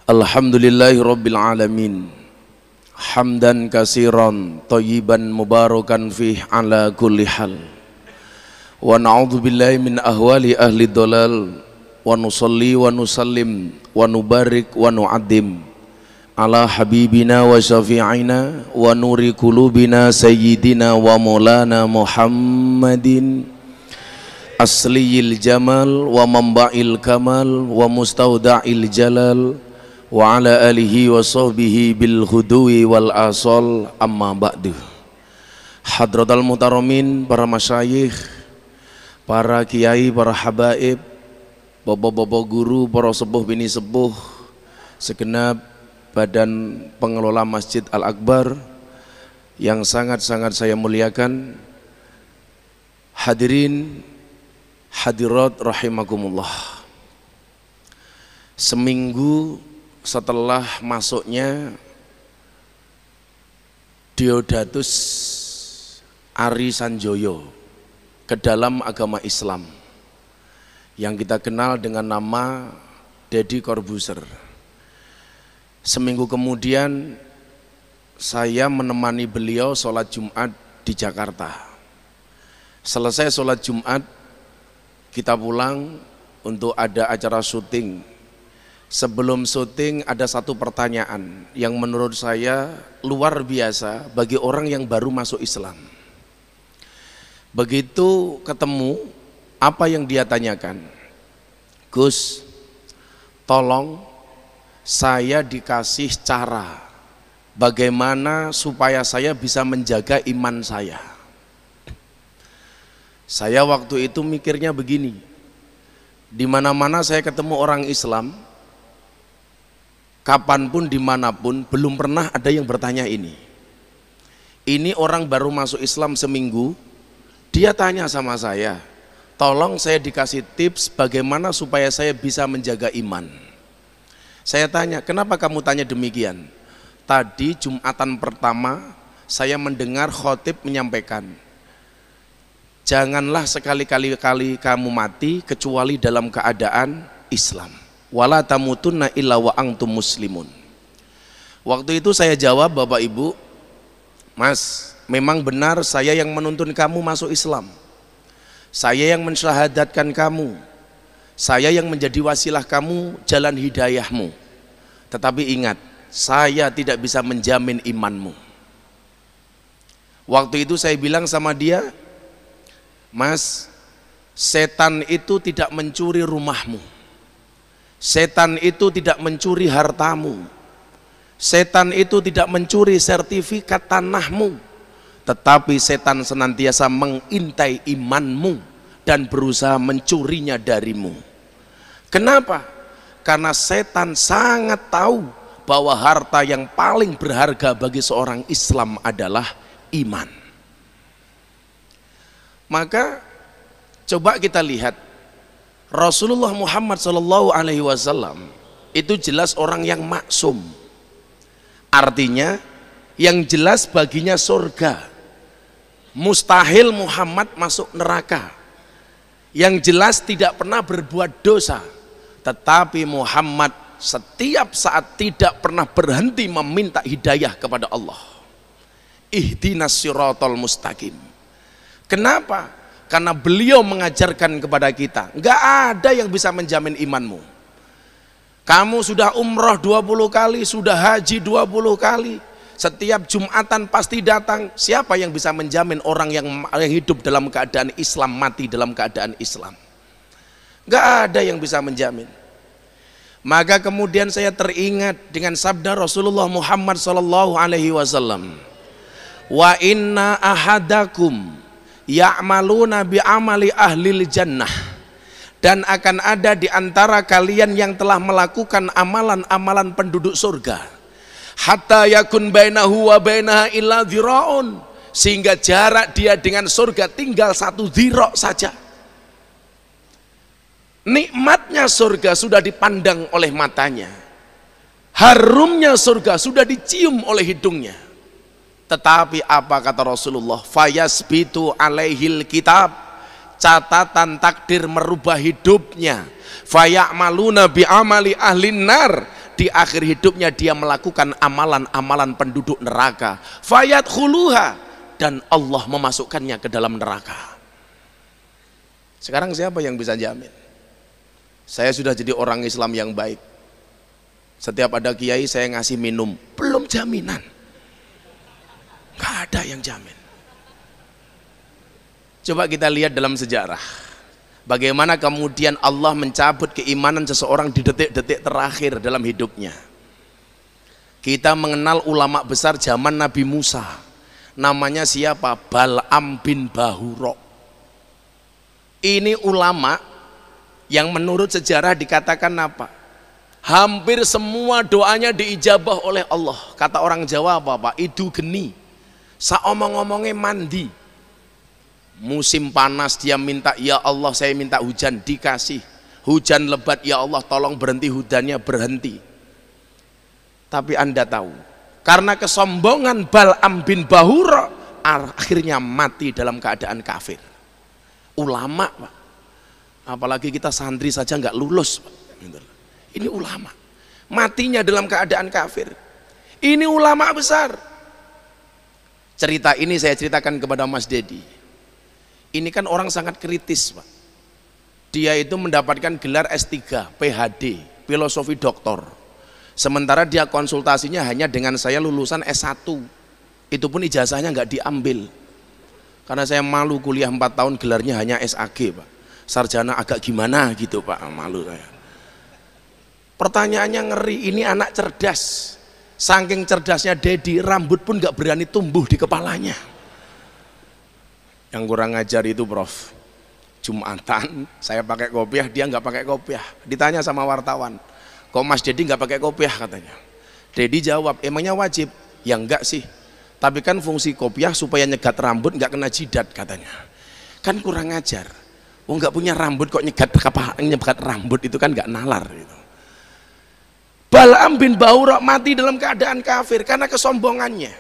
Alhamdulillahi Rabbil Alamin. Hamdan kasiran thayyiban mubarakan fih ala kulli hal. Wa na'udzu billahi min ahwali ahli dhalal. Wa nusalli wa nusallim wa nubarik wa nu'addim ala habibina wa syafi'ina wa nuri qulubina sayyidina wa maulana Muhammadin asliyil jamal wa mamba'il kamal wa mustauda'il jalal wa ala alihi wa sahbihi bil huduwi wal asal, amma ba'du. Hadratal mutaramin, para masyayikh, para kiai, para habaib, bapak-bapak guru, para sepuh bini sepuh, segenap badan pengelola Masjid Al-Akbar yang sangat-sangat saya muliakan, hadirin hadirat rahimakumullah. Seminggu setelah masuknya Deodatus Ari Sanjoyo ke dalam agama Islam yang kita kenal dengan nama Deddy Corbuzier, seminggu kemudian saya menemani beliau sholat Jumat di Jakarta. Selesai sholat Jumat, kita pulang untuk ada acara syuting. Sebelum syuting ada satu pertanyaan yang menurut saya luar biasa bagi orang yang baru masuk Islam. Begitu ketemu, apa yang dia tanyakan? Gus, tolong saya dikasih cara bagaimana supaya saya bisa menjaga iman saya. Saya waktu itu mikirnya begini, di mana-mana saya ketemu orang Islam, kapanpun dimanapun belum pernah ada yang bertanya ini. Ini orang baru masuk Islam seminggu, dia tanya sama saya, tolong saya dikasih tips bagaimana supaya saya bisa menjaga iman. Saya tanya, kenapa kamu tanya demikian? Tadi Jumatan pertama saya mendengar khotib menyampaikan, janganlah sekali-kali kamu mati kecuali dalam keadaan Islam. Wala tamutunna illa wa antum muslimun. Waktu itu saya jawab, Bapak Ibu, Mas, memang benar saya yang menuntun kamu masuk Islam, saya yang mensyahadatkan kamu, saya yang menjadi wasilah kamu jalan hidayahmu. Tetapi ingat, saya tidak bisa menjamin imanmu. Waktu itu saya bilang sama dia, Mas, setan itu tidak mencuri rumahmu, setan itu tidak mencuri hartamu, setan itu tidak mencuri sertifikat tanahmu, tetapi setan senantiasa mengintai imanmu dan berusaha mencurinya darimu. Kenapa? Karena setan sangat tahu bahwa harta yang paling berharga bagi seorang Islam adalah iman. Maka coba kita lihat Rasulullah Muhammad SAW itu jelas orang yang maksum, artinya yang jelas baginya surga, mustahil Muhammad masuk neraka, yang jelas tidak pernah berbuat dosa. Tetapi Muhammad setiap saat tidak pernah berhenti meminta hidayah kepada Allah. Ihdinas siratal mustaqim. Kenapa? Karena beliau mengajarkan kepada kita, enggak ada yang bisa menjamin imanmu. Kamu sudah umroh 20 kali, sudah haji 20 kali, setiap Jumatan pasti datang. Siapa yang bisa menjamin orang yang hidup dalam keadaan Islam mati dalam keadaan Islam? Enggak ada yang bisa menjamin. Maka kemudian saya teringat dengan sabda Rasulullah Muhammad SAW, wa inna ahadakum ya'maluna bi'amali ahlil jannah, dan akan ada di antara kalian yang telah melakukan amalan-amalan penduduk surga, hatta yakun bainahu wa bainaha illa dhira'un, sehingga jarak dia dengan surga tinggal 1 dhira' saja. Nikmatnya surga sudah dipandang oleh matanya, harumnya surga sudah dicium oleh hidungnya. Tetapi apa kata Rasulullah? Fayasbitu alaihil kitab, catatan takdir merubah hidupnya. Faya'maluna bi'amali ahlin nar, di akhir hidupnya dia melakukan amalan-amalan penduduk neraka, fayadkhuluha, dan Allah memasukkannya ke dalam neraka. Sekarang siapa yang bisa jamin? Saya sudah jadi orang Islam yang baik, setiap ada kiai saya ngasih minum, belum jaminan, nggak ada yang jamin. Coba kita lihat dalam sejarah, bagaimana kemudian Allah mencabut keimanan seseorang di detik-detik terakhir dalam hidupnya. Kita mengenal ulama besar zaman Nabi Musa, namanya siapa? Bal'am bin Bahura. Ini ulama yang menurut sejarah dikatakan apa? Hampir semua doanya diijabah oleh Allah. Kata orang Jawa apa? Idu geni, saomong-omongnya mandi. Musim panas dia minta, ya Allah saya minta hujan, dikasih. Hujan lebat, ya Allah tolong berhenti hujannya, berhenti. Tapi Anda tahu, karena kesombongan Bal'am bin Bahura, akhirnya mati dalam keadaan kafir. Ulama Pak, apalagi kita santri saja nggak lulus Pak. Ini ulama matinya dalam keadaan kafir. Ini ulama besar. Cerita ini saya ceritakan kepada Mas Dedi. Ini kan orang sangat kritis Pak. Dia itu mendapatkan gelar S3 PhD filosofi doktor, sementara dia konsultasinya hanya dengan saya lulusan S1. Itu pun ijazahnya nggak diambil karena saya malu, kuliah 4 tahun gelarnya hanya SAG Pak, sarjana agak gimana gitu Pak, malu saya. Pertanyaannya ngeri, ini anak cerdas, saking cerdasnya Dedi, rambut pun nggak berani tumbuh di kepalanya. Yang kurang ajar itu Prof, Jumatan saya pakai kopiah, dia nggak pakai kopiah. Ditanya sama wartawan, kok Mas Dedi nggak pakai kopiah katanya. Dedi jawab, emangnya wajib? Ya enggak sih, tapi kan fungsi kopiah supaya nyegat rambut nggak kena jidat katanya. Kan kurang ajar, nggak punya rambut kok nyegat rambut, itu kan nggak nalar gitu. Bal'am bin Bahura mati dalam keadaan kafir karena kesombongannya.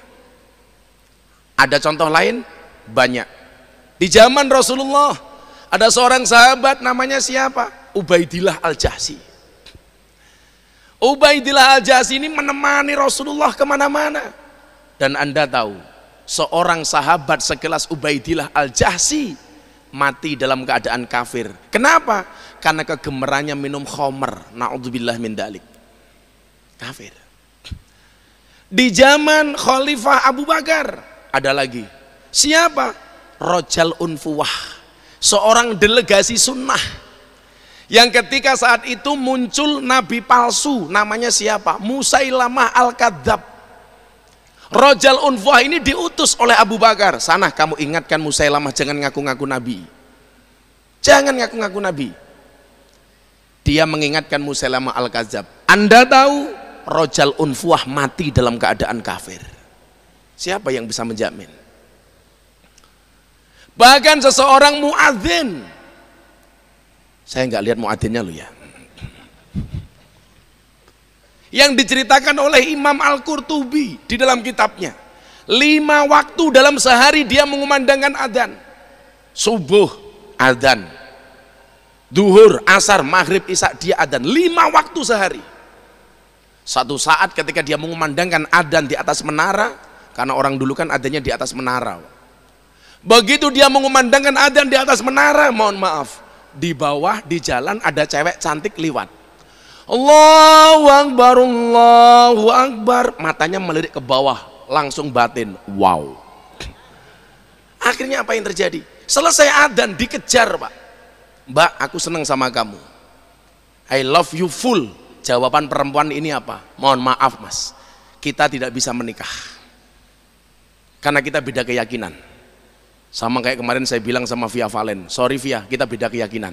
Ada contoh lain? Banyak. Di zaman Rasulullah ada seorang sahabat namanya siapa? Ubaidillah Al-Jahsy. Ubaidillah Al-Jahsy ini menemani Rasulullah kemana-mana. Dan Anda tahu, seorang sahabat sekelas Ubaidillah Al-Jahsy mati dalam keadaan kafir. Kenapa? Karena kegemerannya minum khamr. Na'udzubillah min dalik. Kafir. Di zaman Khalifah Abu Bakar ada lagi. Siapa? Rojal Unfuwah, seorang delegasi sunnah yang ketika saat itu muncul nabi palsu, namanya siapa? Musailamah Al-Kadzab. Rojal Unfuwah ini diutus oleh Abu Bakar, sana kamu ingatkan Musailamah jangan ngaku-ngaku nabi, jangan ngaku-ngaku nabi. Dia mengingatkan Musailamah Al-Kadzab. Anda tahu Rojal Unfuwah mati dalam keadaan kafir. Siapa yang bisa menjamin? Bahkan seseorang muadzin, saya nggak lihat muadzinnya loh ya, yang diceritakan oleh Imam Al-Qurtubi di dalam kitabnya, 5 waktu dalam sehari dia mengumandangkan adzan. Subuh adzan, duhur, asar, maghrib, isya dia adzan 5 waktu sehari. Satu saat ketika dia mengumandangkan adzan di atas menara, karena orang dulu kan adzannya di atas menara. Begitu dia mengumandangkan adzan di atas menara, mohon maaf, di bawah di jalan ada cewek cantik liwat. Allahu Akbar, Allahu Akbar, matanya melirik ke bawah, langsung batin, wow. Akhirnya apa yang terjadi? Selesai adzan dikejar Pak. Mbak, aku senang sama kamu, I love you full. Jawaban perempuan ini apa? Mohon maaf Mas, kita tidak bisa menikah karena kita beda keyakinan. Sama kayak kemarin saya bilang sama Via Valen, sorry Via, kita beda keyakinan.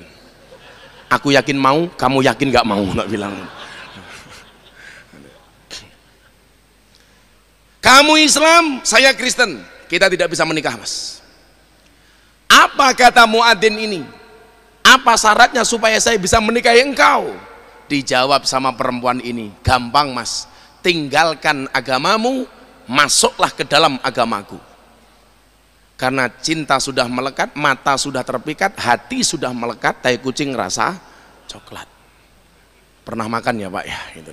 Aku yakin mau, kamu yakin gak mau, tak bilang. Kamu Islam, saya Kristen, kita tidak bisa menikah Mas. Apa kata muadzin ini? Apa syaratnya supaya saya bisa menikahi engkau? Dijawab sama perempuan ini, gampang Mas, tinggalkan agamamu, masuklah ke dalam agamaku. Karena cinta sudah melekat, mata sudah terpikat, hati sudah melekat, tai kucing rasa coklat. Pernah makan ya Pak ya? Gitu.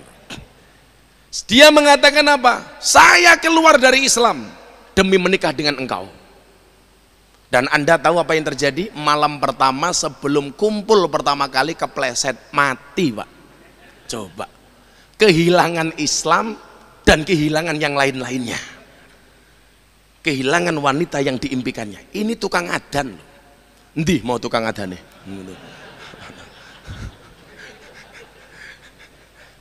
Dia mengatakan apa? Saya keluar dari Islam demi menikah dengan engkau. Dan Anda tahu apa yang terjadi? Malam pertama sebelum kumpul pertama kali kepleset, mati Pak. Coba, kehilangan Islam dan kehilangan yang lain-lainnya, kehilangan wanita yang diimpikannya. Ini tukang adan. Ndih mau tukang adan nih?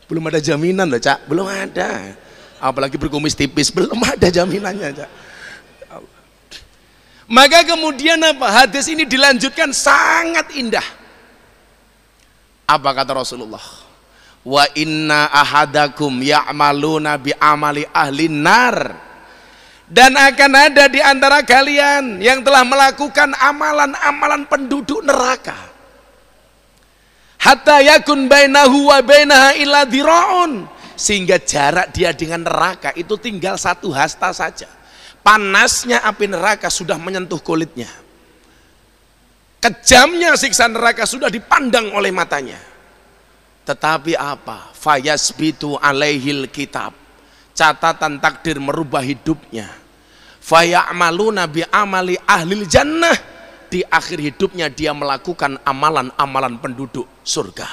Belum ada jaminan loh Cak, belum ada. Apalagi berkumis tipis, belum ada jaminannya Cak. Maka kemudian apa? Hadis ini dilanjutkan sangat indah. Apa kata Rasulullah? Wa inna ahadakum ya'maluna bi amali ahli nar. Dan akan ada di antara kalian yang telah melakukan amalan-amalan penduduk neraka. Hatta yakun bainahu wa bainaha illa dhira'un, sehingga jarak dia dengan neraka itu tinggal 1 hasta saja. Panasnya api neraka sudah menyentuh kulitnya, kejamnya siksa neraka sudah dipandang oleh matanya. Tetapi apa? Fayasbitu alaihil kitab, catatan takdir merubah hidupnya. Faya'maluna bi amali ahlil jannah, di akhir hidupnya dia melakukan amalan-amalan penduduk surga.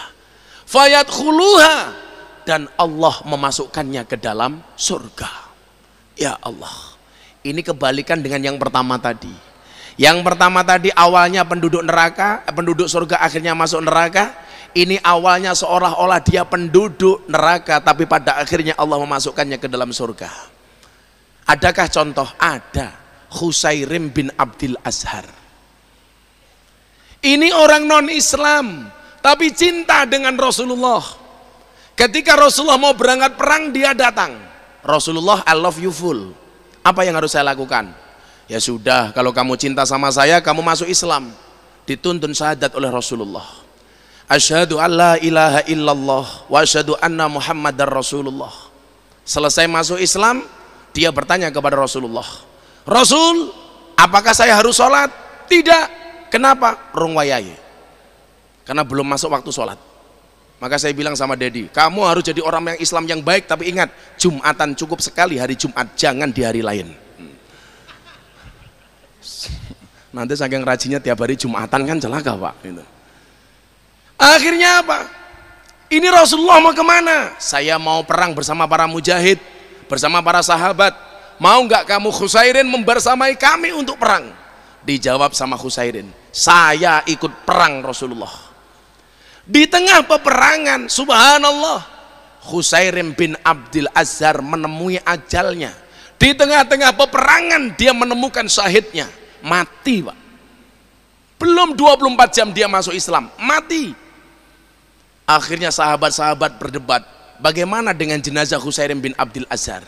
Fayadkhuluha, dan Allah memasukkannya ke dalam surga. Ya Allah, ini kebalikan dengan yang pertama tadi. Yang pertama tadi awalnya penduduk neraka, penduduk surga akhirnya masuk neraka. Ini awalnya seolah-olah dia penduduk neraka, tapi pada akhirnya Allah memasukkannya ke dalam surga. Adakah contoh? Ada. Khusairim bin Abdil Azhar. Ini orang non-Islam tapi cinta dengan Rasulullah. Ketika Rasulullah mau berangkat perang, dia datang. Rasulullah, I love you full. Apa yang harus saya lakukan? Ya sudah, kalau kamu cinta sama saya, kamu masuk Islam. Dituntun syahadat oleh Rasulullah. Asyhadu an la ilaha illallah wa asyhadu anna Muhammadar Rasulullah. Selesai masuk Islam, dia bertanya kepada Rasulullah, Rasul, apakah saya harus sholat? Tidak. Kenapa? Rung wayahe. Karena belum masuk waktu sholat. Maka saya bilang sama Dedi, kamu harus jadi orang yang Islam yang baik, tapi ingat, Jumatan cukup sekali hari Jumat, jangan di hari lain. Nanti saking rajinnya tiap hari Jumatan kan celaka Pak. Akhirnya apa? Ini Rasulullah mau kemana? Saya mau perang bersama para mujahid, bersama para sahabat. Mau nggak kamu Khusairin membersamai kami untuk perang? Dijawab sama Khusairin, saya ikut perang Rasulullah. Di tengah peperangan, subhanallah, Khusairin bin Abdil Azhar menemui ajalnya. Di tengah-tengah peperangan dia menemukan syahidnya, mati Pak. Belum 24 jam dia masuk Islam, mati. Akhirnya sahabat-sahabat berdebat, bagaimana dengan jenazah Khusairin bin Abdil Azhar?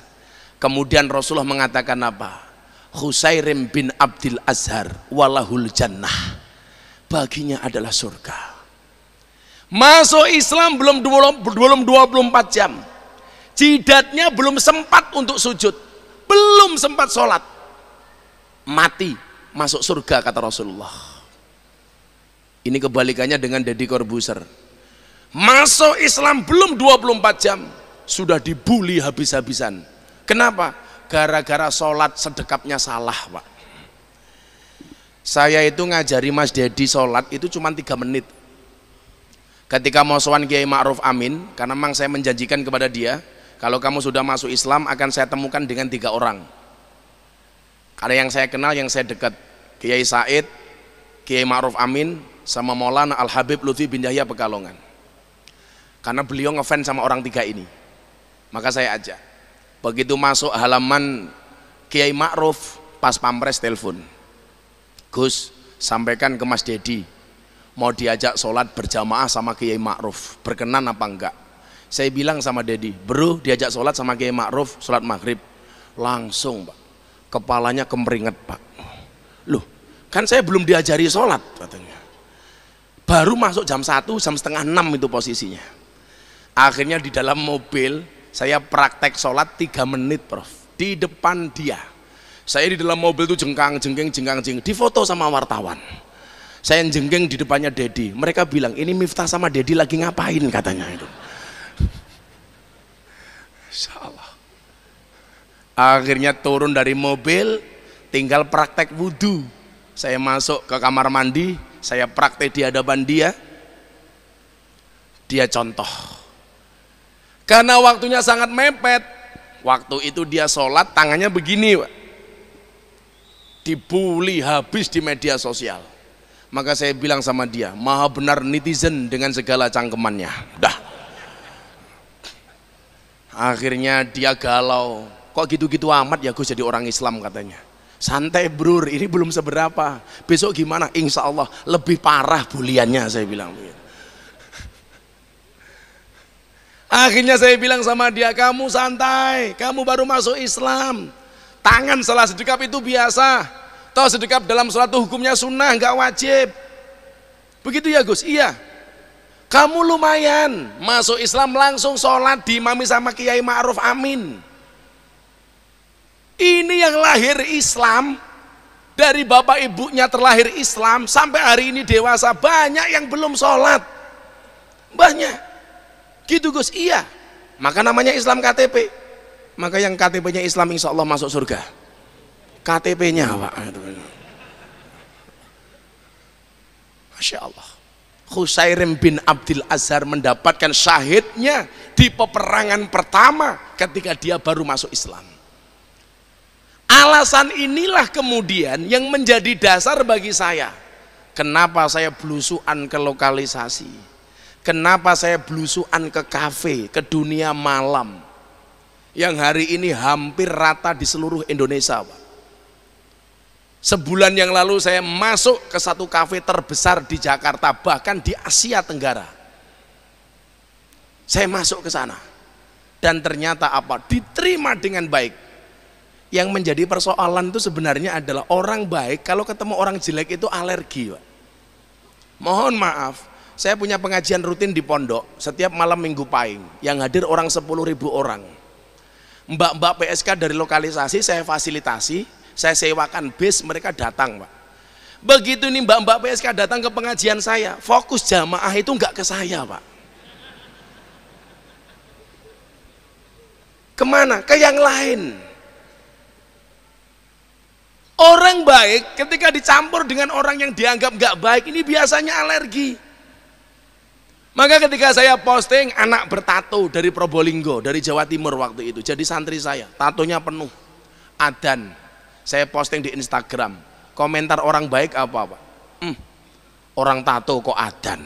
Kemudian Rasulullah mengatakan apa? Khusairim bin Abdil Azhar walahul jannah, baginya adalah surga. Masuk Islam belum 24 jam, jidatnya belum sempat untuk sujud, belum sempat sholat, mati, masuk surga kata Rasulullah. Ini kebalikannya dengan Deddy Corbuzier. Masuk Islam belum 24 jam sudah dibully habis-habisan. Kenapa? Gara-gara sholat sedekapnya salah Pak. Saya itu ngajari Mas Dedi sholat itu cuma 3 menit. Ketika mau sowan Kiai Ma'ruf Amin, karena memang saya menjanjikan kepada dia, kalau kamu sudah masuk Islam akan saya temukan dengan 3 orang. Karena yang saya kenal, yang saya dekat, Kiai Said, Kiai Ma'ruf Amin, sama Maulana Al Habib Lutfi bin Yahya Pekalongan. Karena beliau ngefans sama orang 3 ini, maka saya ajak. Begitu masuk halaman Kiai Ma'ruf, pas pampres telepon, Gus, sampaikan ke Mas Dedi, mau diajak sholat berjamaah sama Kiai Ma'ruf, berkenan apa enggak? Saya bilang sama Dedi, bro, diajak sholat sama Kiai Ma'ruf, sholat maghrib. Langsung Pak, kepalanya kemeringet Pak. Loh, kan saya belum diajari sholat katanya. Baru masuk jam 1, jam setengah 6 itu posisinya. Akhirnya di dalam mobil, saya praktek sholat 3 menit Prof, di depan dia. Saya di dalam mobil itu jengkang-jengking, difoto sama wartawan. Saya jengking di depannya Dedi. Mereka bilang, ini Miftah sama Dedi lagi ngapain katanya itu. Masya Allah. Akhirnya turun dari mobil, tinggal praktek wudhu. Saya masuk ke kamar mandi, saya praktek di hadapan dia. Dia contoh. Karena waktunya sangat mepet, waktu itu dia sholat tangannya begini, Pak. Dibully habis di media sosial. Maka saya bilang sama dia, maha benar netizen dengan segala cangkemannya. Dah. Akhirnya dia galau, kok gitu-gitu amat ya Gus jadi orang Islam katanya. Santai brur, ini belum seberapa, besok gimana? Insya Allah lebih parah buliannya, saya bilang begitu. Akhirnya saya bilang sama dia, kamu santai, kamu baru masuk Islam, tangan salah sedekap itu biasa, toh sedekap dalam sholat hukumnya sunnah, nggak wajib. Begitu ya Gus? Iya. Kamu lumayan masuk Islam langsung sholat diimami sama Kiai Ma'ruf Amin. Ini yang lahir Islam, dari bapak ibunya terlahir Islam sampai hari ini dewasa, banyak yang belum sholat, banyak. Gitu Gus? Iya. Maka namanya Islam KTP. Maka yang KTP-nya Islam insya Allah masuk surga. KTP-nya Pak. Masya Allah. Khusairim bin Abdul Azhar mendapatkan syahidnya di peperangan pertama ketika dia baru masuk Islam. Alasan inilah kemudian yang menjadi dasar bagi saya. Kenapa saya belusuan ke lokalisasi? Kenapa saya belusuan ke kafe, ke dunia malam yang hari ini hampir rata di seluruh Indonesia, Pak. Sebulan yang lalu saya masuk ke satu kafe terbesar di Jakarta, bahkan di Asia Tenggara. Saya masuk ke sana dan ternyata apa? Diterima dengan baik. Yang menjadi persoalan itu sebenarnya adalah orang baik kalau ketemu orang jelek itu alergi, Pak. Mohon maaf, saya punya pengajian rutin di pondok setiap malam Minggu Pahing, yang hadir orang 10.000 orang. Mbak-mbak PSK dari lokalisasi saya fasilitasi, saya sewakan bis, mereka datang, Pak. Begitu nih mbak-mbak PSK datang ke pengajian saya, fokus jamaah itu enggak ke saya, Pak. Kemana? Ke yang lain. Orang baik ketika dicampur dengan orang yang dianggap enggak baik, ini biasanya alergi. Maka ketika saya posting anak bertato dari Probolinggo, dari Jawa Timur waktu itu, jadi santri saya, tatonya penuh, adzan. Saya posting di Instagram, komentar orang baik apa, Pak? Orang tato kok adzan?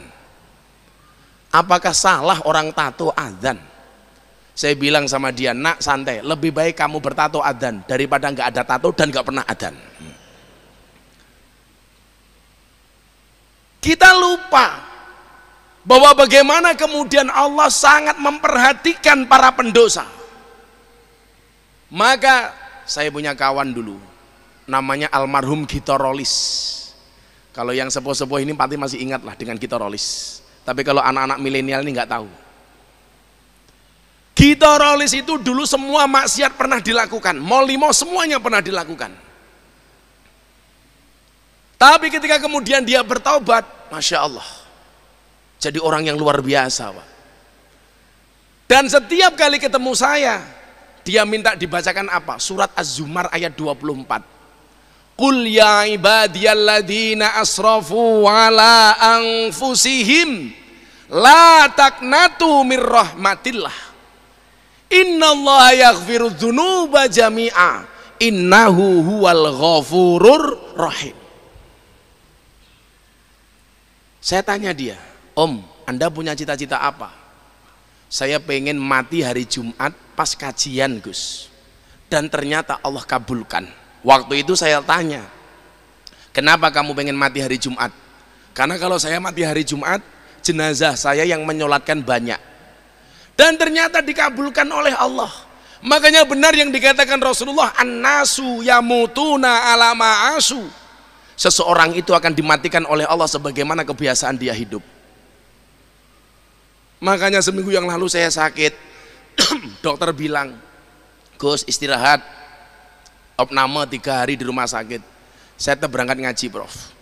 Apakah salah orang tato adzan? Saya bilang sama dia, nak santai, lebih baik kamu bertato adzan daripada nggak ada tato dan nggak pernah adzan. Kita lupa bahwa bagaimana kemudian Allah sangat memperhatikan para pendosa. Maka saya punya kawan dulu namanya almarhum Gito Rolis. Kalau yang sepuh-sepuh ini pasti masih ingat lah dengan Gito Rolis, tapi kalau anak-anak milenial ini nggak tahu. Gito Rolis itu dulu semua maksiat pernah dilakukan, molimo semuanya pernah dilakukan, tapi ketika kemudian dia bertaubat, Masya Allah, jadi orang yang luar biasa, Pak. Dan setiap kali ketemu saya, dia minta dibacakan apa? Surat Az-Zumar ayat 24. Qul ya ibadiyalladzina asrafu ala anfusihim la taqnatu mir rahmatillah. Innallaha yaghfiru dzunuba jami'a innahu huwal ghafurur rahim. Saya tanya dia, Om, Anda punya cita-cita apa? Saya pengen mati hari Jumat pas kajian, Gus. Dan ternyata Allah kabulkan. Waktu itu saya tanya, kenapa kamu pengen mati hari Jumat? Karena kalau saya mati hari Jumat, jenazah saya yang menyolatkan banyak. Dan ternyata dikabulkan oleh Allah. Makanya benar yang dikatakan Rasulullah, an-nasu yamutuna ala ma'asu. Seseorang itu akan dimatikan oleh Allah sebagaimana kebiasaan dia hidup. Makanya seminggu yang lalu saya sakit, dokter bilang, Gus istirahat, opname 3 hari di rumah sakit. Saya tetap berangkat ngaji, Prof.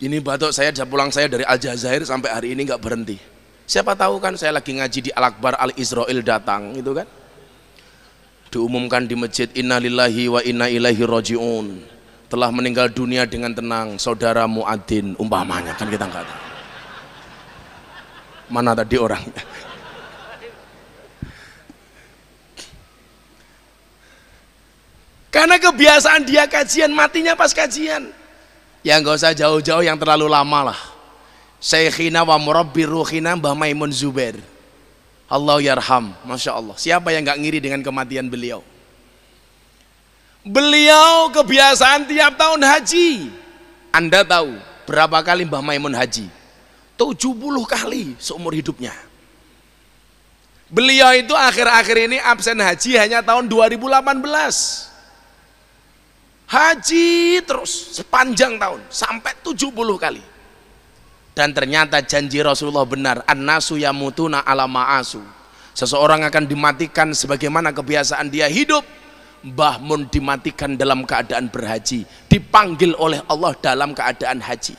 Ini batuk saya, pulang saya dari Aljazair sampai hari ini nggak berhenti. Siapa tahu kan saya lagi ngaji di Al-Akbar Al-Israel datang, gitu kan. diumumkan di masjid, innalillahi wa inna ilaihi rajiun, telah meninggal dunia dengan tenang saudara Muadzin, umpamanya, kan kita nggak tahu mana tadi orangnya. Karena kebiasaan dia kajian, matinya pas kajian. Ya nggak usah jauh-jauh yang terlalu lama lah. Syekhina wa murabbi ruhina Mbah Maimun Zubair, Allah yarham, Masya Allah. Siapa yang nggak ngiri dengan kematian beliau? Beliau kebiasaan tiap tahun haji. Anda tahu berapa kali Mbah Maimun haji? 70 kali seumur hidupnya. Beliau itu akhir-akhir ini absen haji hanya tahun 2018. Haji terus sepanjang tahun sampai 70 kali. Dan ternyata janji Rasulullah benar, an-nasu yamutuna ala ma'asu. Seseorang akan dimatikan sebagaimana kebiasaan dia hidup. Mbah Mun dimatikan dalam keadaan berhaji, dipanggil oleh Allah dalam keadaan haji.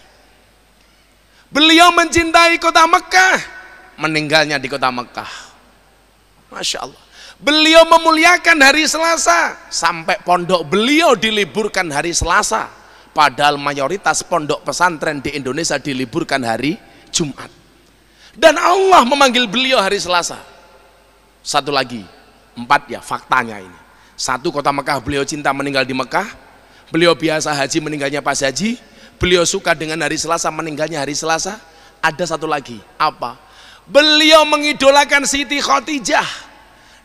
Beliau mencintai kota Mekah, meninggalnya di kota Mekah. Masya Allah. Beliau memuliakan hari Selasa, sampai pondok beliau diliburkan hari Selasa, padahal mayoritas pondok pesantren di Indonesia diliburkan hari Jumat. Dan Allah memanggil beliau hari Selasa. Satu lagi, 4 ya faktanya ini. 1, kota Mekah beliau cinta, meninggal di Mekah. Beliau biasa haji, meninggalnya pas haji. Beliau suka dengan hari Selasa, meninggalnya hari Selasa. Ada 1 lagi, apa? Beliau mengidolakan Siti Khadijah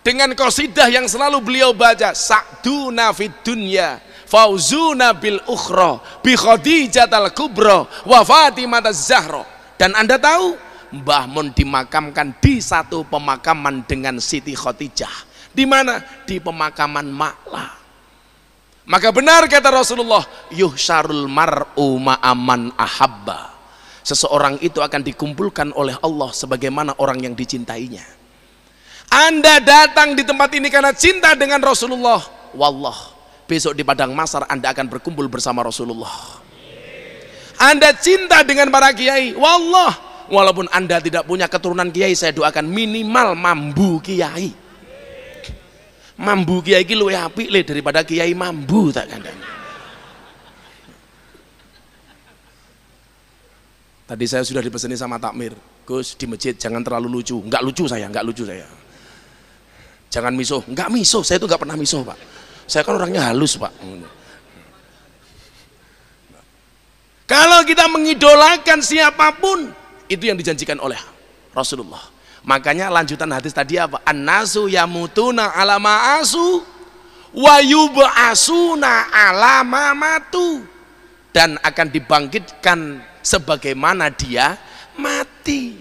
dengan qasidah yang selalu beliau baca, sa'duna fid dunya fauzuna bil ukhra bi Khadijatal kubra wa Fatimah Zahra. Dan Anda tahu Mbah Mun dimakamkan di satu pemakaman dengan Siti Khadijah. Di mana? Di pemakaman Ma'la. Maka benar kata Rasulullah, yuhsyarul mar'u ma'aman ahabba. Seseorang itu akan dikumpulkan oleh Allah sebagaimana orang yang dicintainya. Anda datang di tempat ini karena cinta dengan Rasulullah, wallah, besok di padang mahsyar Anda akan berkumpul bersama Rasulullah. Anda cinta dengan para kiai, wallah, walaupun Anda tidak punya keturunan kiai, saya doakan minimal mambu kiai. Mambu kiai iki luwih apik le daripada kiai mambu, tak kandhani. Tadi saya sudah dipeseni sama takmir, Gus di masjid jangan terlalu lucu. Enggak lucu saya, enggak lucu saya. Jangan misuh, enggak misuh, saya itu enggak pernah misuh Pak. Saya kan orangnya halus Pak. Kalau kita mengidolakan siapapun, itu yang dijanjikan oleh Rasulullah. Makanya lanjutan hadis tadi apa? An-nasu yamutuna ala ma'asu wa yub'asuna ala ma matu. Dan akan dibangkitkan sebagaimana dia mati.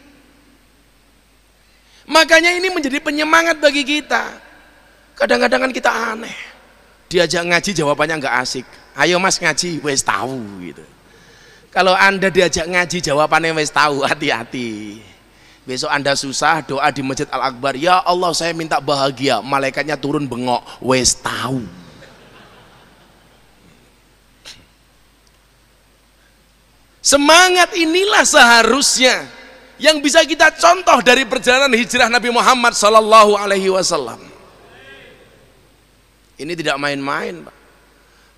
Makanya ini menjadi penyemangat bagi kita. Kadang-kadang kan kita aneh, diajak ngaji jawabannya nggak asik. Ayo mas ngaji, wes tahu gitu. Kalau Anda diajak ngaji jawabannya wes tahu, hati-hati. Besok Anda susah doa di Masjid Al-Akbar, ya Allah saya minta bahagia, malaikatnya turun bengok, wes tahu. Semangat inilah seharusnya yang bisa kita contoh dari perjalanan hijrah Nabi Muhammad Sallallahu Alaihi Wasallam. Ini tidak main-main, Pak.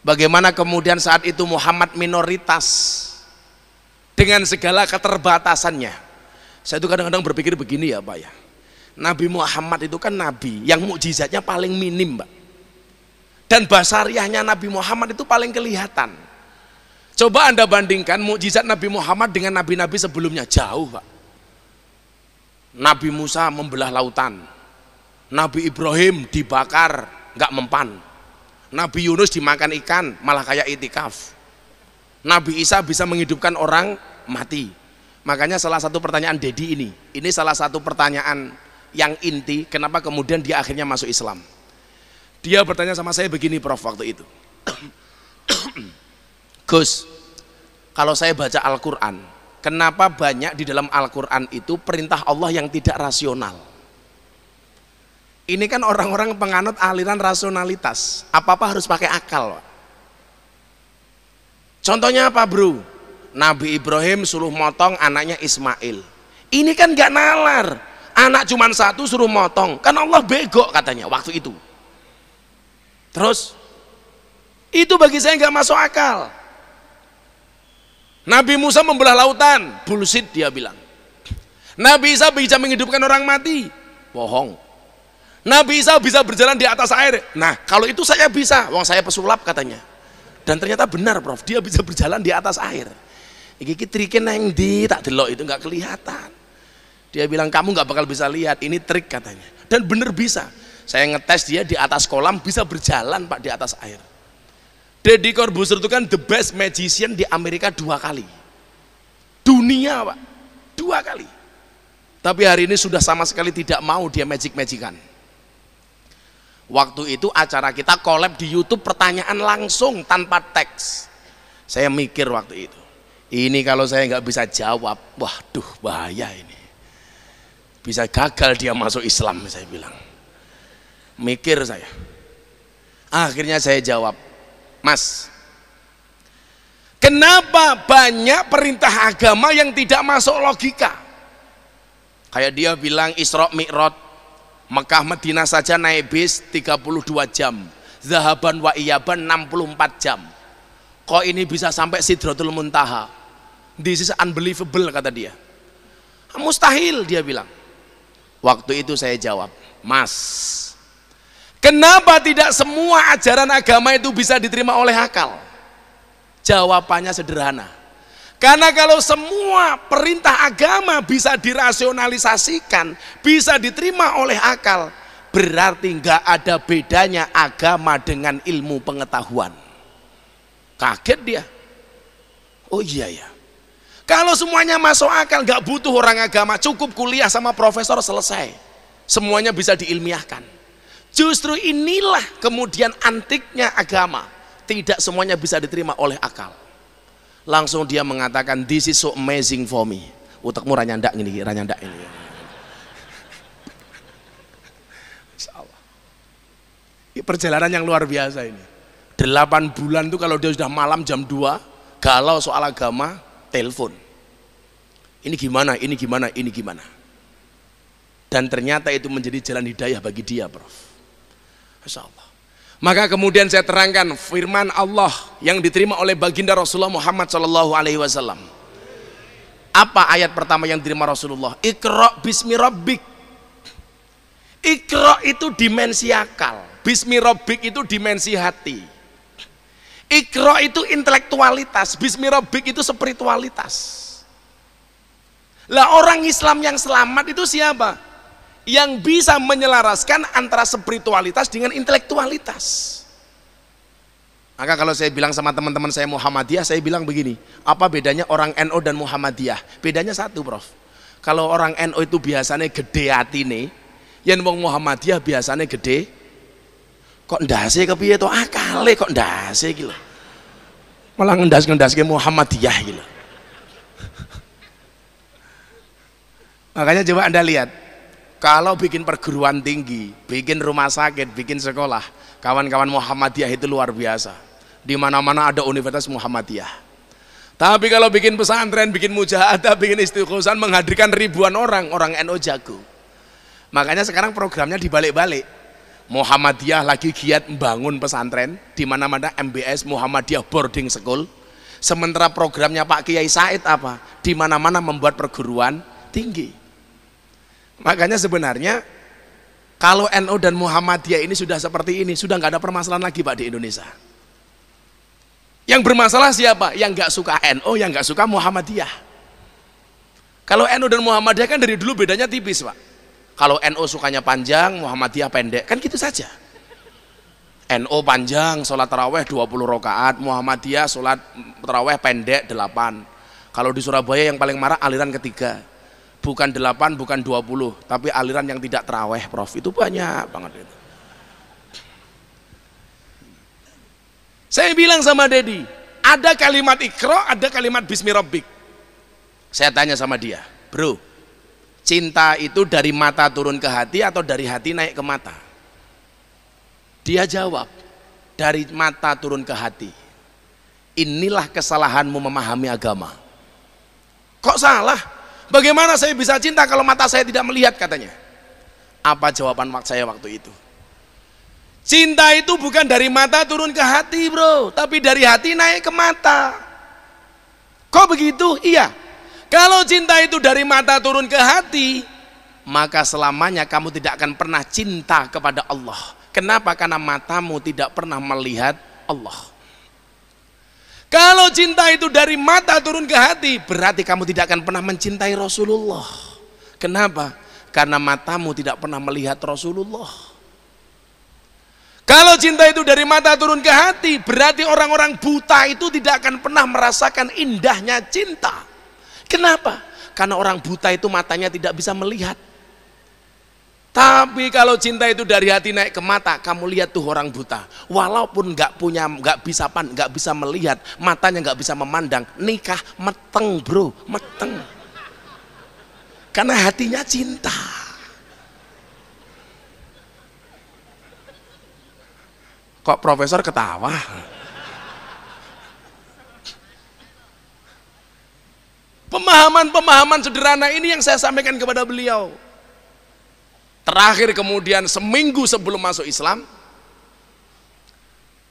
Bagaimana kemudian saat itu Muhammad minoritas dengan segala keterbatasannya. Saya itu kadang-kadang berpikir begini ya Pak ya, Nabi Muhammad itu kan Nabi yang mukjizatnya paling minim Pak, dan basariahnya Nabi Muhammad itu paling kelihatan. Coba Anda bandingkan mukjizat Nabi Muhammad dengan nabi-nabi sebelumnya, jauh Pak. Nabi Musa membelah lautan, Nabi Ibrahim dibakar nggak mempan, Nabi Yunus dimakan ikan malah kayak itikaf, Nabi Isa bisa menghidupkan orang mati. Makanya salah satu pertanyaan Dedi ini salah satu pertanyaan yang inti, kenapa kemudian dia akhirnya masuk Islam. Dia bertanya sama saya begini Prof waktu itu, Gus, kalau saya baca Al-Quran, kenapa banyak di dalam Al-Quran itu perintah Allah yang tidak rasional? Ini kan orang-orang penganut aliran rasionalitas, apa-apa harus pakai akal. Contohnya apa bro? Nabi Ibrahim suruh motong anaknya Ismail. Ini kan gak nalar, anak cuma 1 suruh motong, kan Allah bego katanya waktu itu. Terus itu bagi saya nggak masuk akal. Nabi Musa membelah lautan, bullshit dia bilang. Nabi Isa bisa menghidupkan orang mati, bohong. Nabi Isa bisa berjalan di atas air. Nah, kalau itu saya bisa, wong saya pesulap katanya. Dan ternyata benar, Prof, dia bisa berjalan di atas air. Iki triknya neng di tak delok itu nggak kelihatan. Dia bilang kamu nggak bakal bisa lihat, ini trik katanya. Dan bener bisa. Saya ngetes dia di atas kolam bisa berjalan Pak di atas air. Deddy Corbuzier itu kan the best magician di Amerika 2 kali. Dunia Pak, 2 kali. Tapi hari ini sudah sama sekali tidak mau dia magic-magican. Waktu itu acara kita collab di YouTube, pertanyaan langsung tanpa teks. Saya mikir waktu itu, ini kalau saya nggak bisa jawab, waduh bahaya ini. Bisa gagal dia masuk Islam, saya bilang. Mikir saya. Akhirnya saya jawab, Mas, kenapa banyak perintah agama yang tidak masuk logika? Kayak dia bilang Isra Mi'raj, Mekah Madinah saja naik bis 32 jam, Zahaban wa Iyaban 64 jam. Kok ini bisa sampai Sidratul Muntaha? This is unbelievable, kata dia. Mustahil, dia bilang. Waktu itu saya jawab, Mas, kenapa tidak semua ajaran agama itu bisa diterima oleh akal? Jawabannya sederhana. Karena kalau semua perintah agama bisa dirasionalisasikan, bisa diterima oleh akal, berarti nggak ada bedanya agama dengan ilmu pengetahuan. Kaget dia. Oh iya ya. Kalau semuanya masuk akal, nggak butuh orang agama, cukup kuliah sama profesor selesai. Semuanya bisa diilmiahkan. Justru inilah kemudian antiknya agama. Tidak semuanya bisa diterima oleh akal. Langsung dia mengatakan, this is so amazing for me. Utakmu ranyandak ini, ranyandak ini. Ini perjalanan yang luar biasa ini. 8 bulan tuh kalau dia sudah malam jam 2, galau soal agama, telepon. Ini gimana, ini gimana, ini gimana. Dan ternyata itu menjadi jalan hidayah bagi dia, Prof. Masya Allah. Maka kemudian saya terangkan firman Allah yang diterima oleh baginda Rasulullah Muhammad SAW. Apa ayat pertama yang diterima Rasulullah? Iqra bismi rabbik. Iqra itu dimensi akal, bismi rabbik itu dimensi hati. Iqra itu intelektualitas, bismi rabbik itu spiritualitas. Lah orang Islam yang selamat itu siapa? Yang bisa menyelaraskan antara spiritualitas dengan intelektualitas. Maka kalau saya bilang sama teman-teman saya Muhammadiyah, saya bilang begini, apa bedanya orang NU dan Muhammadiyah? Bedanya satu, Prof. Kalau orang NU itu biasanya gede hati nih, yang wong Muhammadiyah biasanya gede, kok ndase kepiye to akale kok ndase iki lho. Malah ngendas-ngendaske Muhammadiyah iki lho. Makanya coba Anda lihat, kalau bikin perguruan tinggi, bikin rumah sakit, bikin sekolah, kawan-kawan Muhammadiyah itu luar biasa. Di mana-mana ada Universitas Muhammadiyah. Tapi kalau bikin pesantren, bikin mujahadah, bikin istiqosan, menghadirkan ribuan orang NU jago. Makanya sekarang programnya dibalik-balik. Muhammadiyah lagi giat membangun pesantren, di mana-mana MBS Muhammadiyah boarding school. Sementara programnya Pak Kiai Said apa? Di mana-mana membuat perguruan tinggi. Makanya sebenarnya kalau NU dan Muhammadiyah ini sudah seperti ini, sudah nggak ada permasalahan lagi Pak di Indonesia. Yang bermasalah siapa? Yang nggak suka NU, yang nggak suka Muhammadiyah. Kalau NU dan Muhammadiyah kan dari dulu bedanya tipis Pak. Kalau NU sukanya panjang, Muhammadiyah pendek, kan gitu saja. NU panjang, sholat taraweh 20 rakaat, Muhammadiyah sholat taraweh pendek 8. Kalau di Surabaya yang paling marah aliran ketiga. Bukan 8, bukan 20, tapi aliran yang tidak taraweh, Prof. Itu banyak banget itu. Saya bilang sama Dedi, ada kalimat Iqra, ada kalimat Bismi Rabbik. Saya tanya sama dia, bro, cinta itu dari mata turun ke hati atau dari hati naik ke mata? Dia jawab, dari mata turun ke hati. Inilah kesalahanmu memahami agama. Kok salah? Bagaimana saya bisa cinta kalau mata saya tidak melihat, katanya. Apa jawaban saya waktu itu? Cinta itu bukan dari mata turun ke hati bro, tapi dari hati naik ke mata. Kok begitu? Iya. Kalau cinta itu dari mata turun ke hati, maka selamanya kamu tidak akan pernah cinta kepada Allah. Kenapa? Karena matamu tidak pernah melihat Allah. Kalau cinta itu dari mata turun ke hati, berarti kamu tidak akan pernah mencintai Rasulullah. Kenapa? Karena matamu tidak pernah melihat Rasulullah. Kalau cinta itu dari mata turun ke hati, berarti orang-orang buta itu tidak akan pernah merasakan indahnya cinta. Kenapa? Karena orang buta itu matanya tidak bisa melihat. Tapi kalau cinta itu dari hati naik ke mata, kamu lihat tuh orang buta, walaupun nggak bisa melihat, matanya nggak bisa memandang, nikah meteng bro, meteng. Karena hatinya cinta. Kok profesor ketawa? Pemahaman-pemahaman sederhana ini yang saya sampaikan kepada beliau. Terakhir kemudian seminggu sebelum masuk Islam,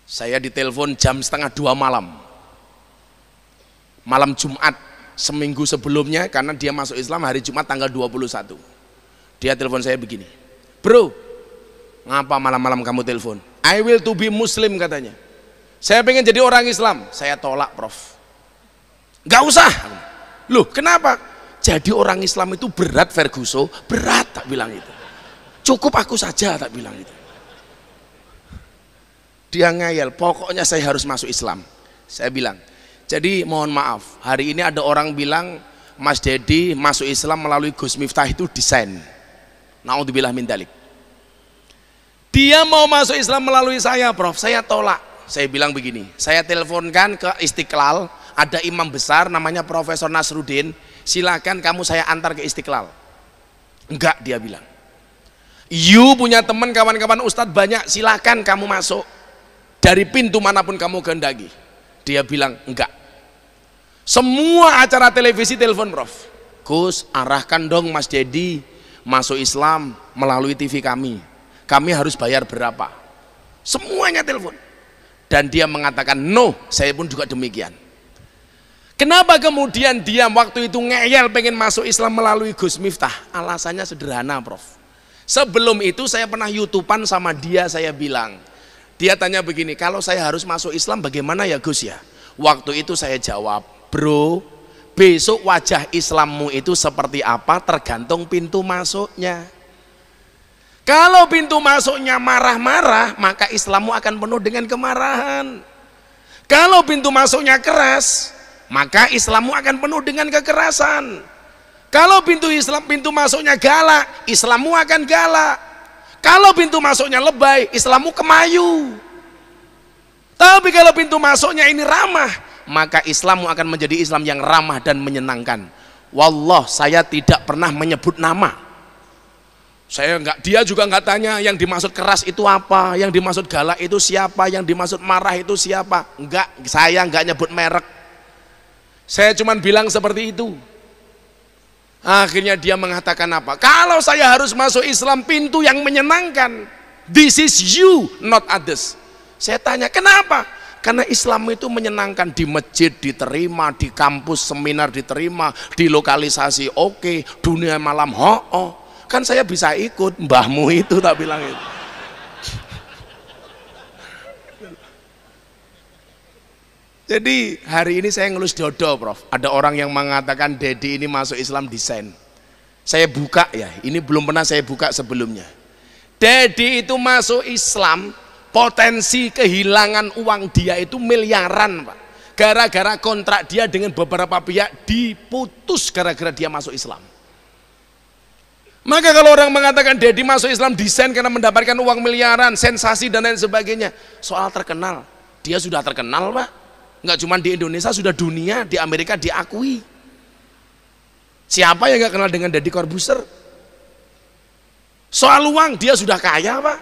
saya ditelepon jam 1:30 malam. Malam Jumat, seminggu sebelumnya, karena dia masuk Islam hari Jumat tanggal 21. Dia telepon saya begini, bro, ngapa malam-malam kamu telepon? I will to be Muslim katanya. Saya pengen jadi orang Islam. Saya tolak prof. Gak usah. Loh kenapa? Jadi orang Islam itu berat Ferguson, berat tak bilang itu. Cukup aku saja tak bilang itu. Dia ngeyel, pokoknya saya harus masuk Islam. Saya bilang, jadi mohon maaf, hari ini ada orang bilang Mas Dedi masuk Islam melalui Gus Miftah itu desain. Naudzubillah min dzalik. Dia mau masuk Islam melalui saya, prof. Saya tolak. Saya bilang begini, saya teleponkan ke Istiqlal, ada imam besar namanya Profesor Nasruddin, silakan kamu saya antar ke Istiqlal. Enggak, dia bilang. You punya teman kawan-kawan ustadz banyak, silakan kamu masuk dari pintu manapun kamu kehendaki. Dia bilang enggak. Semua acara televisi telepon prof. Gus, arahkan dong Mas Dedi masuk Islam melalui TV kami. Kami harus bayar berapa? Semuanya telepon. Dan dia mengatakan no, saya pun juga demikian. Kenapa kemudian dia waktu itu ngeyel pengen masuk Islam melalui Gus Miftah? Alasannya sederhana prof. Sebelum itu saya pernah YouTubean sama dia, saya bilang, dia tanya begini, kalau saya harus masuk Islam bagaimana ya Gus ya? Waktu itu saya jawab, bro, besok wajah Islammu itu seperti apa tergantung pintu masuknya. Kalau pintu masuknya marah-marah, maka Islammu akan penuh dengan kemarahan. Kalau pintu masuknya keras, maka Islammu akan penuh dengan kekerasan. Kalau pintu masuknya galak, Islammu akan galak. Kalau pintu masuknya lebay, Islammu kemayu. Tapi kalau pintu masuknya ini ramah, maka Islammu akan menjadi Islam yang ramah dan menyenangkan. Wallah, saya tidak pernah menyebut nama. Dia juga nggak tanya yang dimaksud keras itu apa, yang dimaksud galak itu siapa, yang dimaksud marah itu siapa. Enggak, saya nggak nyebut merek. Saya cuma bilang seperti itu. Akhirnya dia mengatakan apa? Kalau saya harus masuk Islam pintu yang menyenangkan, this is you, not others. Saya tanya, kenapa? Karena Islam itu menyenangkan, di masjid diterima, di kampus seminar diterima, di lokalisasi oke, dunia malam ho-oh. Kan saya bisa ikut, mbahmu itu tak bilang itu. Jadi hari ini saya ngelus dodo prof. Ada orang yang mengatakan Dedi ini masuk Islam desain. Saya buka ya, ini belum pernah saya buka sebelumnya. Dedi itu masuk Islam, potensi kehilangan uang dia itu miliaran pak. Gara-gara kontrak dia dengan beberapa pihak diputus gara-gara dia masuk Islam. Maka kalau orang mengatakan Dedi masuk Islam desain karena mendapatkan uang miliaran, sensasi dan lain sebagainya, soal terkenal, dia sudah terkenal pak. Nggak cuma di Indonesia, sudah dunia, di Amerika diakui. Siapa yang nggak kenal dengan Deddy Corbuzier? Soal uang dia sudah kaya pak.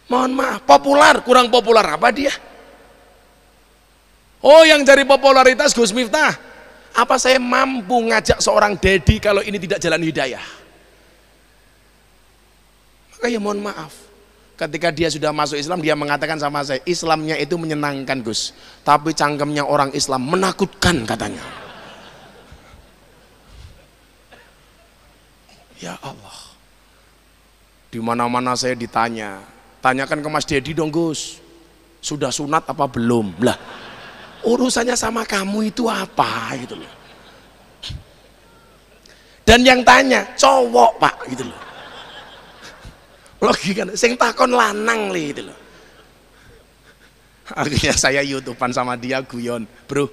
Mohon maaf, populer, kurang populer apa dia? Oh, yang cari popularitas Gus Miftah. Apa saya mampu ngajak seorang Dedi kalau ini tidak jalan hidayah? Kayak mohon maaf, ketika dia sudah masuk Islam, dia mengatakan sama saya, Islamnya itu menyenangkan Gus, tapi cangkemnya orang Islam menakutkan katanya. Ya Allah, di mana-mana saya ditanya, tanyakan ke Mas Dedi dong Gus, sudah sunat apa belum? Lah, urusannya sama kamu itu apa gitu loh. Dan yang tanya cowok Pak gitu loh. Logika, sing takon lanang li gitu loh. Akhirnya saya YouTubean sama dia guyon, bro,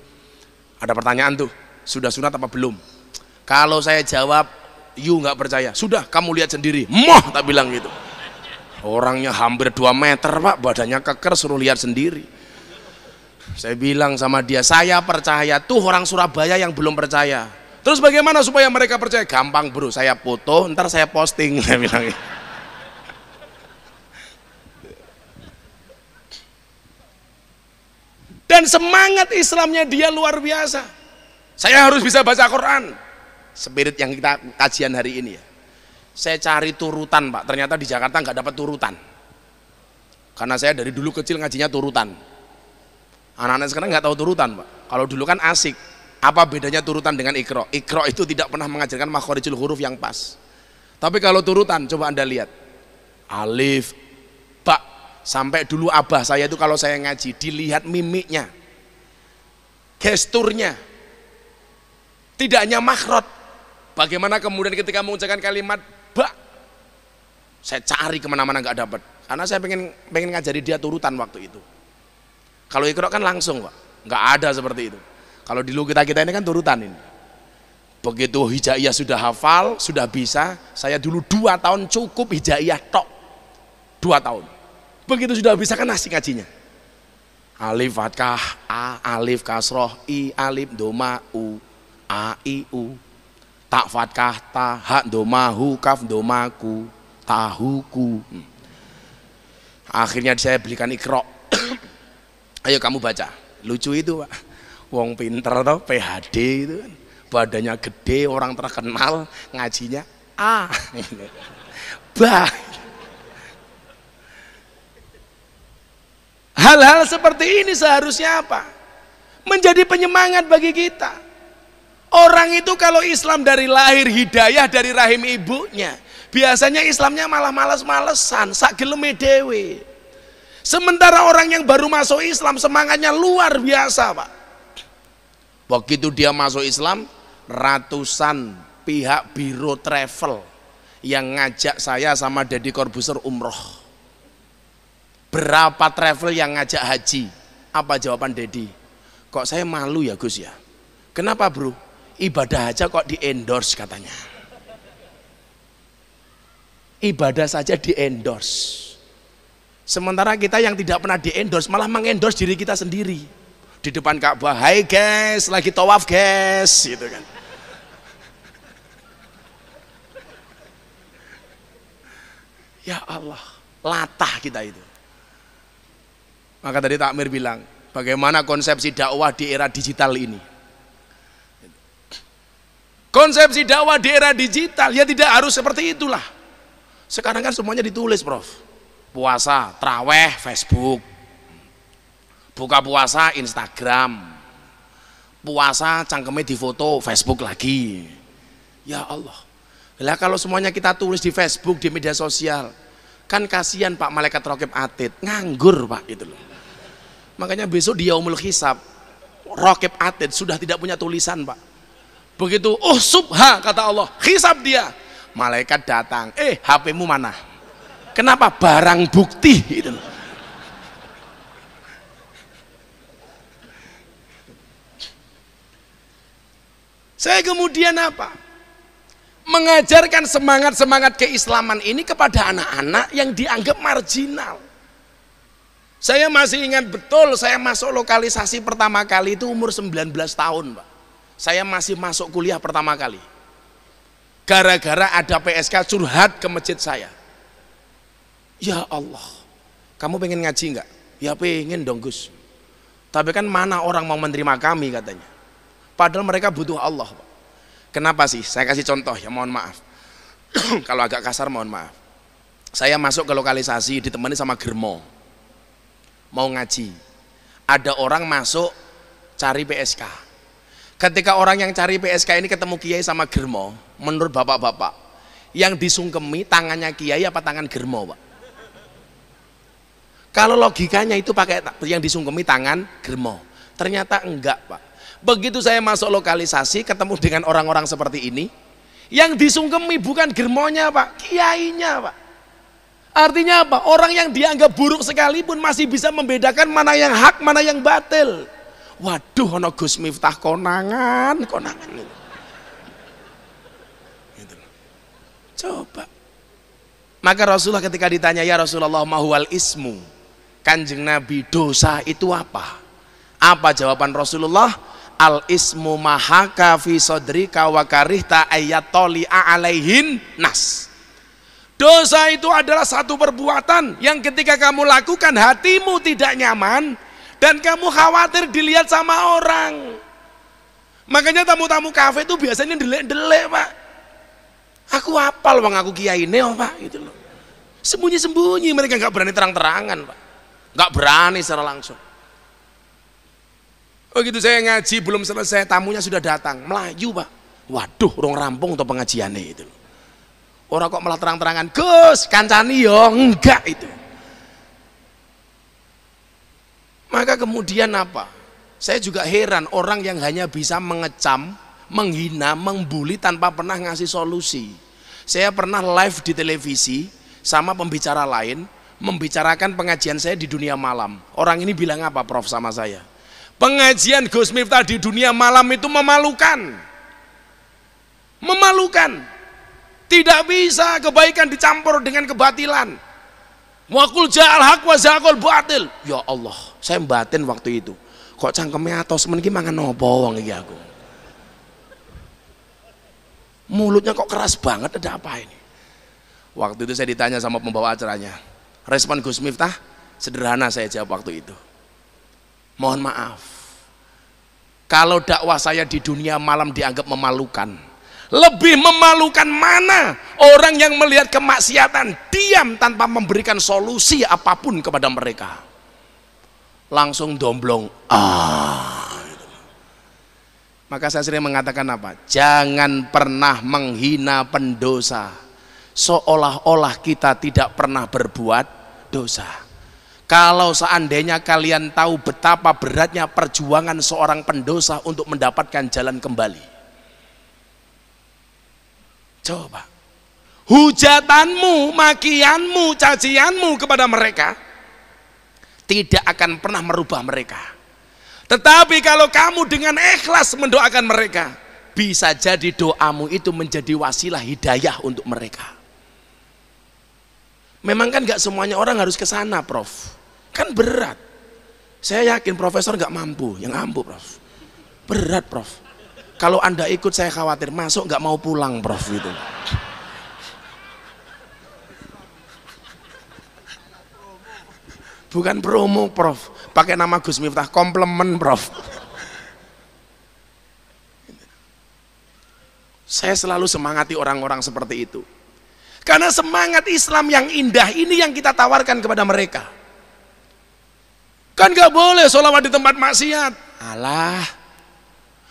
ada pertanyaan tuh, sudah sunat apa belum? Kalau saya jawab, you nggak percaya, sudah kamu lihat sendiri, moh tak bilang gitu. Orangnya hampir 2 meter Pak, badannya keker, suruh lihat sendiri. Saya bilang sama dia, saya percaya, tuh orang Surabaya yang belum percaya. Terus bagaimana supaya mereka percaya? Gampang bro, saya foto, ntar saya posting. Saya bilang gitu. Dan semangat Islamnya dia luar biasa. Saya harus bisa baca Quran. Spirit yang kita kajian hari ini ya. Saya cari turutan Pak, ternyata di Jakarta nggak dapat turutan. Karena saya dari dulu kecil ngajinya turutan. Anak-anak sekarang nggak tahu turutan Pak. Kalau dulu kan asik. Apa bedanya turutan dengan Iqra? Iqra itu tidak pernah mengajarkan makhorijul huruf yang pas. Tapi kalau turutan, coba Anda lihat. Alif, ba, sampai dulu abah saya itu kalau saya ngaji, dilihat mimiknya, gesturnya, tidak hanya makhraj. Bagaimana kemudian ketika mengucapkan kalimat ba, saya cari kemana-mana nggak dapat. Karena saya pengen ngajari dia turutan waktu itu. Kalau Iqra kan langsung Pak, nggak ada seperti itu. Kalau dulu kita ini kan turutan ini. Begitu hijaiyah sudah hafal, sudah bisa, saya dulu 2 tahun cukup hijaiyah tok. 2 tahun. Begitu sudah bisa kan asik ngajinya. Alif fathah, a, alif kasroh, i, alif doma, u, a, i, u. Tak fathah, ta, ha doma, hu, kaf doma, ku, tahuku. Akhirnya saya belikan Iqra. Ayo kamu baca. Lucu itu Pak. Wong pinter toh, PhD itu kan, badannya gede, orang terkenal, ngajinya A, bah. Hal-hal seperti ini seharusnya apa? Menjadi penyemangat bagi kita. Orang itu kalau Islam dari lahir, hidayah dari rahim ibunya, biasanya Islamnya malah males-malesan, sak geleme dewe. Sementara orang yang baru masuk Islam semangatnya luar biasa Pak. Begitu dia masuk Islam, ratusan pihak biro travel yang ngajak saya sama Deddy Corbuzier umroh. Berapa travel yang ngajak haji? Apa jawaban Deddy? Kok saya malu ya Gus ya? Kenapa bro? Ibadah aja kok di endorse katanya. Ibadah saja di endorse. Sementara kita yang tidak pernah di endorse malah mengendorse diri kita sendiri. Di depan Ka'bah, hai guys, lagi tawaf guys, gitu kan. Ya Allah, latah kita itu. Maka tadi Takmir bilang, bagaimana konsepsi dakwah di era digital ini? Konsepsi dakwah di era digital, ya tidak harus seperti itulah. Sekarang kan semuanya ditulis Prof. Puasa, traweh, Facebook. Buka puasa Instagram, puasa cangkemnya di foto Facebook lagi. Ya Allah, lah kalau semuanya kita tulis di Facebook, di media sosial, kan kasihan Pak malaikat raqib atid, nganggur Pak itu loh. Makanya besok di yaumul hisab, raqib atid sudah tidak punya tulisan Pak. Begitu, oh subha kata Allah, hisab dia, malaikat datang, HP-mu mana? Kenapa? Barang bukti itu loh. Saya kemudian apa? Mengajarkan semangat-semangat keislaman ini kepada anak-anak yang dianggap marginal. Saya masih ingat betul, saya masuk lokalisasi pertama kali itu umur 19 tahun Pak. Saya masih masuk kuliah pertama kali. Gara-gara ada PSK curhat ke masjid saya. Ya Allah, kamu pengen ngaji enggak? Ya pengen dong Gus. Tapi kan mana orang mau menerima kami katanya. Padahal mereka butuh Allah. Kenapa sih? Saya kasih contoh ya, mohon maaf. Kalau agak kasar mohon maaf. Saya masuk ke lokalisasi ditemani sama germo, mau ngaji. Ada orang masuk cari PSK. Ketika orang yang cari PSK ini ketemu kiai sama germo, menurut bapak-bapak, yang disungkemi tangannya kiai apa tangan germo, Pak? Kalau logikanya itu pakai yang disungkemi tangan germo, ternyata enggak, Pak. Begitu saya masuk lokalisasi ketemu dengan orang-orang seperti ini, yang disungkemi bukan germonya, Pak, kiainya, Pak. Artinya apa? Orang yang dianggap buruk sekalipun masih bisa membedakan mana yang hak, mana yang batil. Waduh, ono Gus Miftah konangan. Gitu. Coba. Maka Rasulullah ketika ditanya, ya Rasulullah, mahwal ismu, Kanjeng Nabi, dosa itu apa? Apa jawaban Rasulullah? Al ismu mahaka fi sodrika wa karihta ayatoli'a alaihin nas. Dosa itu adalah satu perbuatan yang ketika kamu lakukan hatimu tidak nyaman dan kamu khawatir dilihat sama orang. Makanya tamu-tamu kafe itu biasanya delek-delek, Pak. Aku hafal bang, aku kiai neo, Pak, gitu loh. Sembunyi-sembunyi, mereka nggak berani terang-terangan, Pak. Nggak berani secara langsung. Begitu saya ngaji belum selesai, tamunya sudah datang, melayu, Pak. Waduh, orang rampung atau pengajiannya itu loh. Orang kok malah terang-terangan, Gus, kancani yo, enggak itu. Maka kemudian apa? Saya juga heran orang yang hanya bisa mengecam, menghina, membuli tanpa pernah ngasih solusi. Saya pernah live di televisi sama pembicara lain, membicarakan pengajian saya di dunia malam. Orang ini bilang apa, Prof, sama saya? Pengajian Gus Miftah di dunia malam itu memalukan. Memalukan. Tidak bisa kebaikan dicampur dengan kebatilan. Wa qul ja'al haq wa zaqal batil. Ya Allah, saya batin waktu itu. Kok cangkeme atos men iki mangan opo wong iki aku. Mulutnya kok keras banget, ada apa ini? Waktu itu saya ditanya sama pembawa acaranya. Respon Gus Miftah sederhana, saya jawab waktu itu. Mohon maaf. Kalau dakwah saya di dunia malam dianggap memalukan, lebih memalukan mana orang yang melihat kemaksiatan diam tanpa memberikan solusi apapun kepada mereka, langsung domblong. Maka saya sering mengatakan apa? Jangan pernah menghina pendosa seolah-olah kita tidak pernah berbuat dosa. Kalau seandainya kalian tahu betapa beratnya perjuangan seorang pendosa untuk mendapatkan jalan kembali, coba hujatanmu, makianmu, cacianmu kepada mereka tidak akan pernah merubah mereka. Tetapi kalau kamu dengan ikhlas mendoakan mereka, bisa jadi doamu itu menjadi wasilah hidayah untuk mereka. Memang kan gak semuanya orang harus ke sana, Prof. Kan berat. Saya yakin profesor gak mampu, yang mampu, Prof. Berat, Prof. Kalau Anda ikut saya khawatir masuk nggak mau pulang, Prof, gitu. Bukan promo, Prof. Pakai nama Gus Miftah, komplement, Prof. Saya selalu semangati orang-orang seperti itu. Karena semangat Islam yang indah ini yang kita tawarkan kepada mereka. Kan nggak boleh sholawat di tempat maksiat. Alah.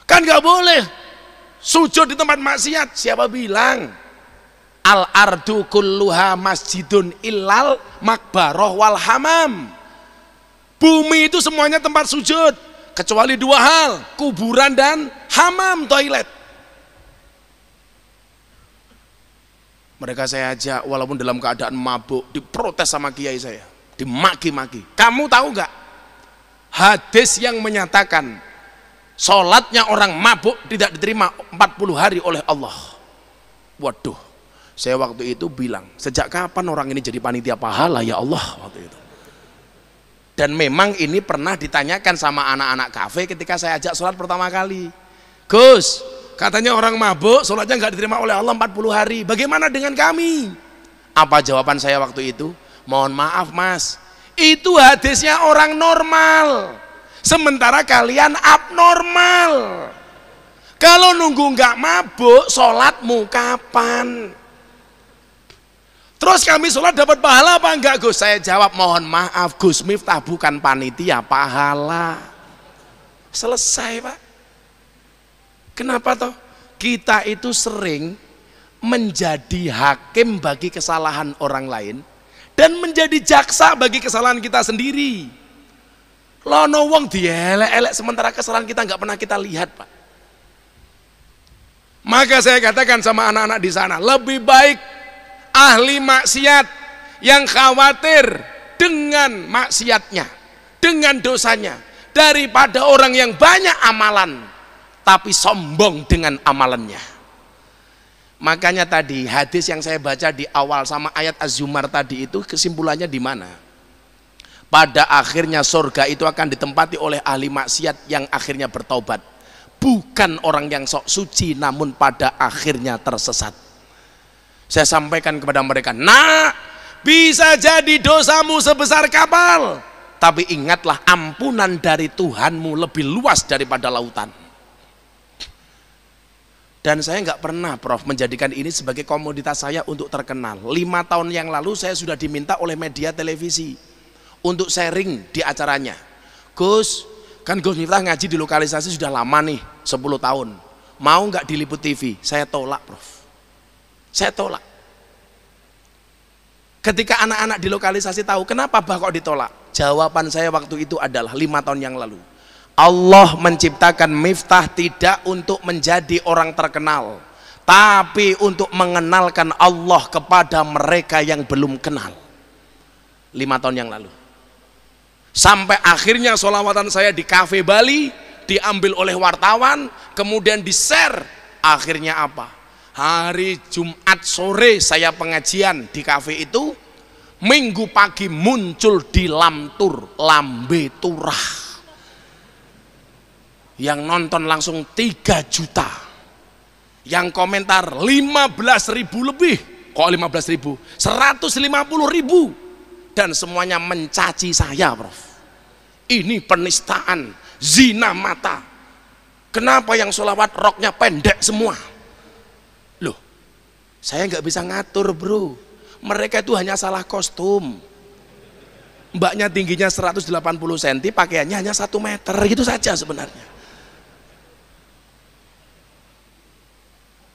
Kan nggak boleh sujud di tempat maksiat. Siapa bilang? Al ardu kulluha masjidun illal makbaroh wal hamam. Bumi itu semuanya tempat sujud kecuali dua hal, kuburan dan hamam, toilet. Mereka saya ajak walaupun dalam keadaan mabuk, diprotes sama kiai saya, dimaki-maki. Kamu tahu nggak hadis yang menyatakan sholatnya orang mabuk tidak diterima 40 hari oleh Allah? Waduh, saya waktu itu bilang, sejak kapan orang ini jadi panitia pahala ya Allah waktu itu. Dan memang ini pernah ditanyakan sama anak-anak kafe ketika saya ajak sholat pertama kali. Gus, katanya orang mabuk sholatnya nggak diterima oleh Allah 40 hari, bagaimana dengan kami? Apa jawaban saya waktu itu? Mohon maaf Mas, itu hadisnya orang normal, sementara kalian abnormal. Kalau nunggu nggak mabuk, sholatmu kapan? Terus kami sholat dapat pahala apa enggak Gus? Saya jawab, mohon maaf Gus Miftah bukan panitia pahala. Selesai Pak. Kenapa toh? Kita itu sering menjadi hakim bagi kesalahan orang lain dan menjadi jaksa bagi kesalahan kita sendiri. Lono wong dielek-elek sementara kesalahan kita nggak pernah kita lihat Pak. Maka saya katakan sama anak-anak di sana, lebih baik ahli maksiat yang khawatir dengan maksiatnya, dengan dosanya, daripada orang yang banyak amalan tapi sombong dengan amalannya. Makanya tadi hadis yang saya baca di awal sama ayat Az-Zumar tadi itu kesimpulannya di mana? Pada akhirnya surga itu akan ditempati oleh ahli maksiat yang akhirnya bertaubat, bukan orang yang sok suci namun pada akhirnya tersesat. Saya sampaikan kepada mereka, nah bisa jadi dosamu sebesar kapal, tapi ingatlah ampunan dari Tuhanmu lebih luas daripada lautan. Dan saya nggak pernah Prof menjadikan ini sebagai komoditas saya untuk terkenal. 5 tahun yang lalu saya sudah diminta oleh media televisi untuk sharing di acaranya. Gus, kan Gus Miftah ngaji di lokalisasi sudah lama nih, 10 tahun. Mau nggak diliput TV? Saya tolak Prof. Saya tolak. Ketika anak-anak di lokalisasi tahu, kenapa Bah kok ditolak? Jawaban saya waktu itu adalah 5 tahun yang lalu. Allah menciptakan Miftah tidak untuk menjadi orang terkenal, tapi untuk mengenalkan Allah kepada mereka yang belum kenal. 5 tahun yang lalu. Sampai akhirnya sholawatan saya di Cafe Bali diambil oleh wartawan, kemudian di-share. Akhirnya apa? Hari Jumat sore saya pengajian di kafe itu, Minggu pagi muncul di Lamtur, Lambe Turah. Yang nonton langsung 3 juta. Yang komentar 15.000 lebih. Kok 15.000? 150.000. Dan semuanya mencaci saya Prof. Ini penistaan, zina mata. Kenapa yang sholawat roknya pendek semua? Loh, saya nggak bisa ngatur bro. Mereka itu hanya salah kostum. Mbaknya tingginya 180 cm, pakaiannya hanya 1 meter, gitu saja sebenarnya.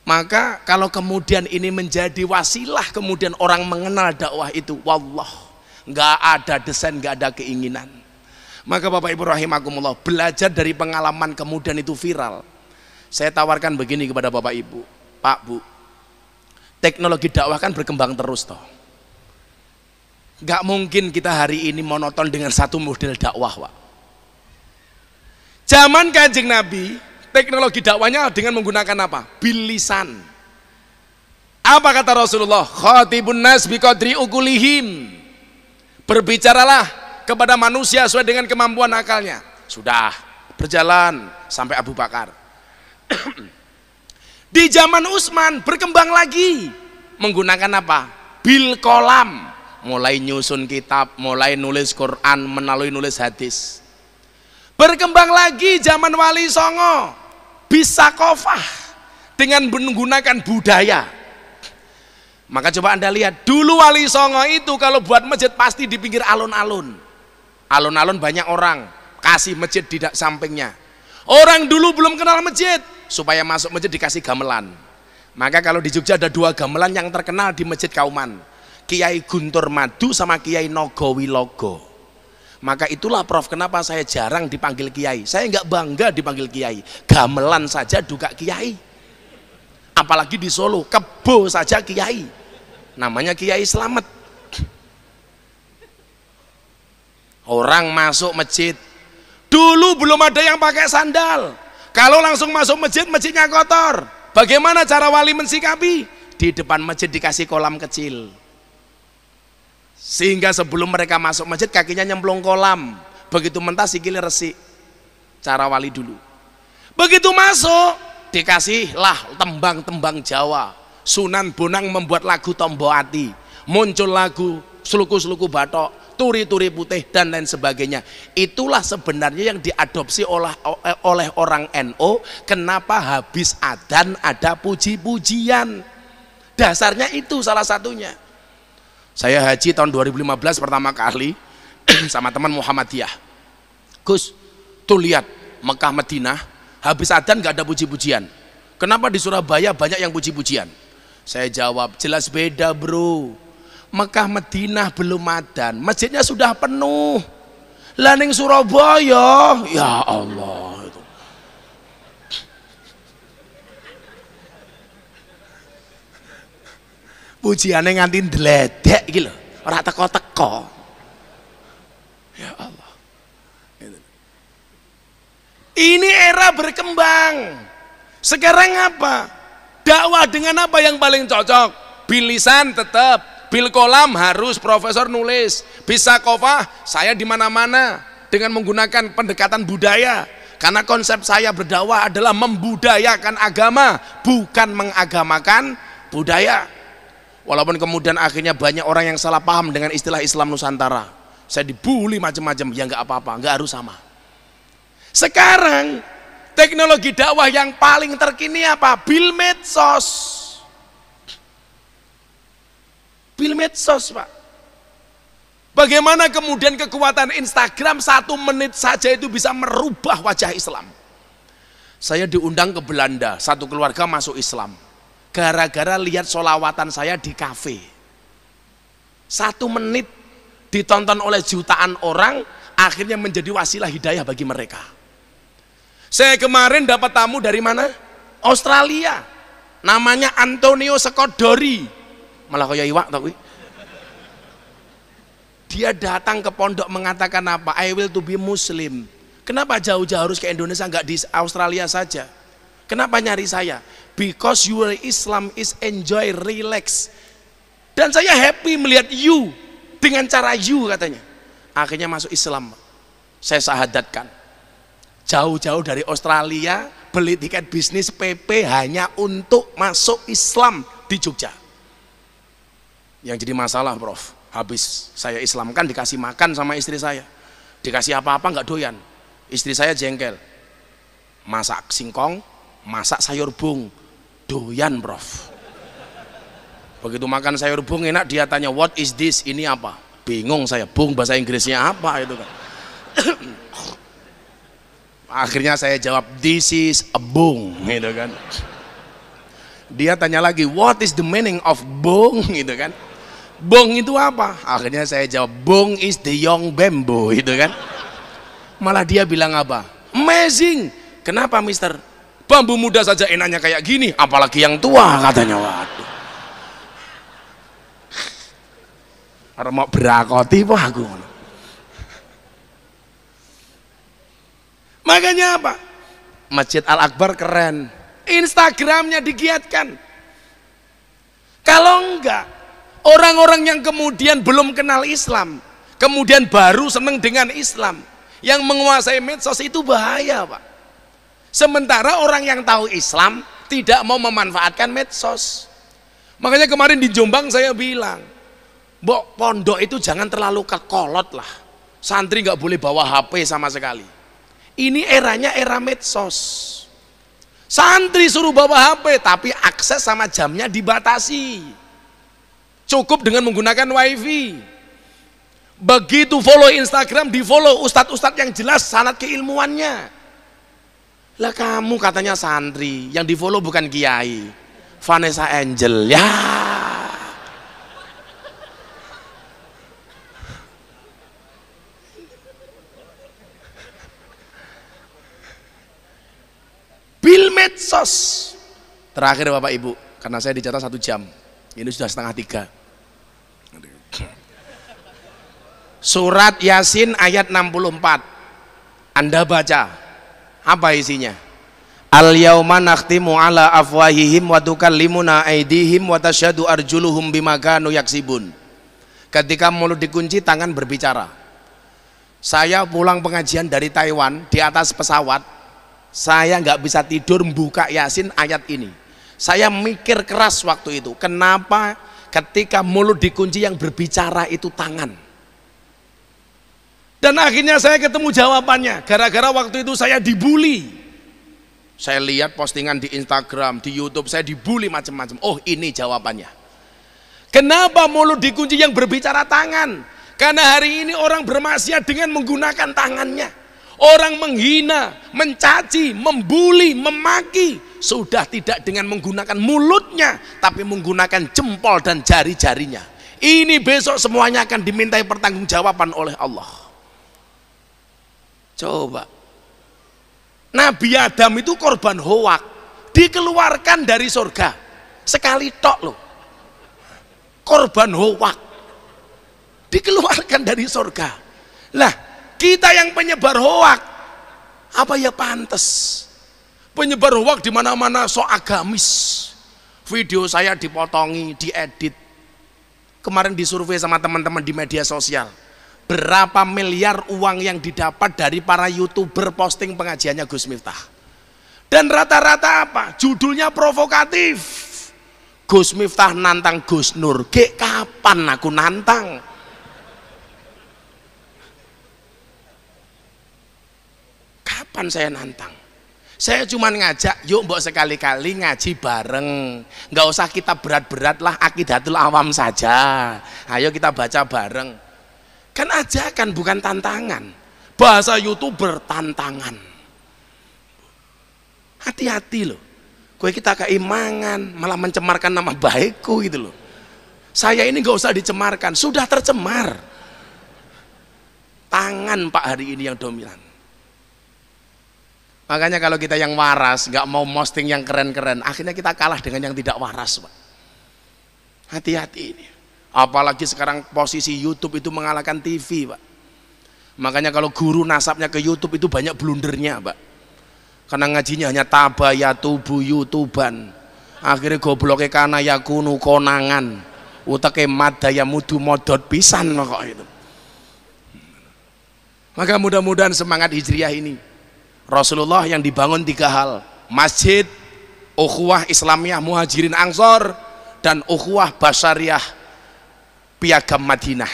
Maka kalau kemudian ini menjadi wasilah, kemudian orang mengenal dakwah itu, wallah, nggak ada desain, nggak ada keinginan. Maka Bapak Ibu rahimakumullah, belajar dari pengalaman kemudian itu viral. Saya tawarkan begini kepada Bapak Ibu, Pak Bu, teknologi dakwah kan berkembang terus toh. Nggak mungkin kita hari ini monoton dengan satu model dakwah Pak. Zaman Kanjeng Nabi, teknologi dakwahnya dengan menggunakan apa? Bilisan. Apa kata Rasulullah? Khatibun nas biqadri ukulihim. Berbicaralah kepada manusia sesuai dengan kemampuan akalnya. Sudah berjalan sampai Abu Bakar. Di zaman Utsman berkembang lagi menggunakan apa? Bil kolam. Mulai nyusun kitab, mulai nulis Quran, melalui nulis hadis. Berkembang lagi zaman Wali Songo, bisa kofah dengan menggunakan budaya. Maka coba Anda lihat, dulu Wali Songo itu kalau buat masjid pasti di pinggir alun-alun. Alun-alun banyak orang, kasih masjid di sampingnya. Orang dulu belum kenal masjid, supaya masuk masjid dikasih gamelan. Maka kalau di Jogja ada 2 gamelan yang terkenal di Masjid Kauman, Kiai Guntur Madu sama Kiai Nogowilogo. Maka itulah Prof, kenapa saya jarang dipanggil Kiai. Saya nggak bangga dipanggil Kiai, gamelan saja juga Kiai. Apalagi di Solo, kebo saja Kiai, namanya Kiai Slamet. Orang masuk masjid, dulu belum ada yang pakai sandal. Kalau langsung masuk masjid, masjidnya kotor. Bagaimana cara wali mensikapi? Di depan masjid dikasih kolam kecil, sehingga sebelum mereka masuk masjid kakinya nyemplung kolam. Begitu mentas sikilnya resik. Cara wali dulu. Begitu masuk dikasihlah tembang-tembang Jawa. Sunan Bonang membuat lagu Tombo Ati, muncul lagu Sluku-sluku batok, turi-turi putih dan lain sebagainya. Itulah sebenarnya yang diadopsi oleh orang NU. Kenapa habis adzan ada puji-pujian? Dasarnya itu salah satunya. Saya haji tahun 2015 pertama kali sama teman Muhammadiyah. Gus, tuh lihat Mekah Madinah, habis adzan nggak ada puji-pujian. Kenapa di Surabaya banyak yang puji-pujian? Saya jawab, jelas beda bro. Mekah Madinah belum adzan, masjidnya sudah penuh. Lah ning Surabaya, ya Allah itu. Pujiannya nganti ndledek iki lho, ora teko-teko. Ya Allah. Ini era berkembang. Sekarang apa? Dakwah dengan apa yang paling cocok? Bil lisan tetap, bil kolam harus profesor nulis. Bisa kofah, saya di mana-mana dengan menggunakan pendekatan budaya. Karena konsep saya berdakwah adalah membudayakan agama, bukan mengagamakan budaya. Walaupun kemudian akhirnya banyak orang yang salah paham dengan istilah Islam Nusantara. Saya dibully macam-macam, ya nggak apa-apa, nggak harus sama. Sekarang teknologi dakwah yang paling terkini apa? Bil medsos. Bil medsos, Pak. Bagaimana kemudian kekuatan Instagram 1 menit saja itu bisa merubah wajah Islam. Saya diundang ke Belanda, satu keluarga masuk Islam. Gara-gara lihat sholawatan saya di kafe. 1 menit ditonton oleh jutaan orang, akhirnya menjadi wasilah hidayah bagi mereka. Saya kemarin dapat tamu dari mana? Australia. Namanya Antonio Sekodori. Malah kaya iwak tau. Dia datang ke pondok mengatakan apa? I will to be Muslim. Kenapa jauh-jauh harus ke Indonesia, nggak di Australia saja? Kenapa nyari saya? Because your Islam is enjoy, relax. Dan saya happy melihat you dengan cara you katanya. Akhirnya masuk Islam. Saya syahadatkan. Jauh-jauh dari Australia beli tiket bisnis PP hanya untuk masuk Islam di Jogja. Yang jadi masalah, Prof, habis saya Islamkan dikasih makan sama istri saya, dikasih apa-apa nggak doyan. Istri saya jengkel, masak singkong, masak sayur bung, doyan, Prof. Begitu makan sayur bung enak, dia tanya what is this, ini apa? Bingung saya, bung bahasa Inggrisnya apa itu kan. Akhirnya saya jawab this is a bung gitu kan. Dia tanya lagi what is the meaning of bung gitu kan. Bung itu apa? Akhirnya saya jawab bung is the young bamboo gitu kan. Malah dia bilang apa? Amazing. Kenapa mister? Bambu muda saja enaknya kayak gini, apalagi yang tua katanya. Waduh. Orang mau berakoti apa aku? Makanya apa? Masjid Al-Akbar keren, Instagramnya digiatkan. Kalau enggak, orang-orang yang kemudian belum kenal Islam, kemudian baru seneng dengan Islam, yang menguasai medsos itu bahaya, Pak. Sementara orang yang tahu Islam tidak mau memanfaatkan medsos. Makanya kemarin di Jombang saya bilang, Mbok, pondok itu jangan terlalu kekolot lah. Santri nggak boleh bawa HP sama sekali. Ini eranya era medsos. Santri suruh bawa HP, tapi akses sama jamnya dibatasi. Cukup dengan menggunakan wifi. Begitu follow Instagram, di follow ustadz-ustadz yang jelas sanad keilmuannya. Lah kamu katanya santri, yang di follow bukan kiai, Vanessa Angel ya. Bil medsos. Terakhir Bapak Ibu, karena saya dicatat 1 jam, ini sudah 2:30. Surat Yasin ayat 64 Anda baca, apa isinya? Al yauma nakhtimu ala afwahihim wa tukallimuna aydihim wa tasyhadu arjuluhum bima kanu yaksibun. Ketika mulut dikunci, tangan berbicara. Saya pulang pengajian dari Taiwan, di atas pesawat saya nggak bisa tidur buka Yasin ayat ini. Saya mikir keras waktu itu, kenapa ketika mulut dikunci yang berbicara itu tangan. Dan akhirnya saya ketemu jawabannya, gara-gara waktu itu saya dibully. Saya lihat postingan di Instagram, di YouTube, saya dibully macam-macam. Oh, ini jawabannya. Kenapa mulut dikunci? Yang berbicara tangan. Karena hari ini orang bermaksiat dengan menggunakan tangannya. Orang menghina, mencaci, membuli, memaki, sudah tidak dengan menggunakan mulutnya, tapi menggunakan jempol dan jari-jarinya. Ini besok semuanya akan dimintai pertanggungjawaban oleh Allah. Coba, Nabi Adam itu korban hoak, dikeluarkan dari surga sekali tok loh. Korban hoak dikeluarkan dari surga. Lah, kita yang penyebar hoak, apa ya pantas? Penyebar hoak di mana-mana so agamis. Video saya dipotongi, diedit. Kemarin disurvei sama teman-teman di media sosial. Berapa miliar uang yang didapat dari para YouTuber posting pengajiannya Gus Miftah. Dan rata-rata apa? Judulnya provokatif. Gus Miftah nantang Gus Nur. Gek kapan aku nantang? Kapan saya nantang? Saya cuma ngajak, yuk mbok sekali-kali ngaji bareng. Nggak usah kita berat-berat lah, Aqidatul Awam saja. Ayo kita baca bareng. Kan ajakan bukan tantangan. Bahasa YouTuber tantangan. Hati-hati loh. Kue kita keimangan, malah mencemarkan nama baikku gitu loh. Saya ini nggak usah dicemarkan, sudah tercemar. Tangan Pak hari ini yang dominan. Makanya kalau kita yang waras, nggak mau posting yang keren-keren, akhirnya kita kalah dengan yang tidak waras, Pak. Hati-hati ini. Apalagi sekarang posisi YouTube itu mengalahkan TV, Pak. Makanya kalau guru nasabnya ke YouTube itu banyak blundernya, Pak. Karena ngajinya hanya tabayatubu YouTuban. Akhirnya gobloknya kana yakunu konangan. Utake madaya mudu modot pisan kok itu. Maka mudah-mudahan semangat hijriah ini Rasulullah yang dibangun 3 hal. Masjid, ukhuwah Islamiyah Muhajirin Ansor, dan ukhuwah Basyariah Piagam Madinah.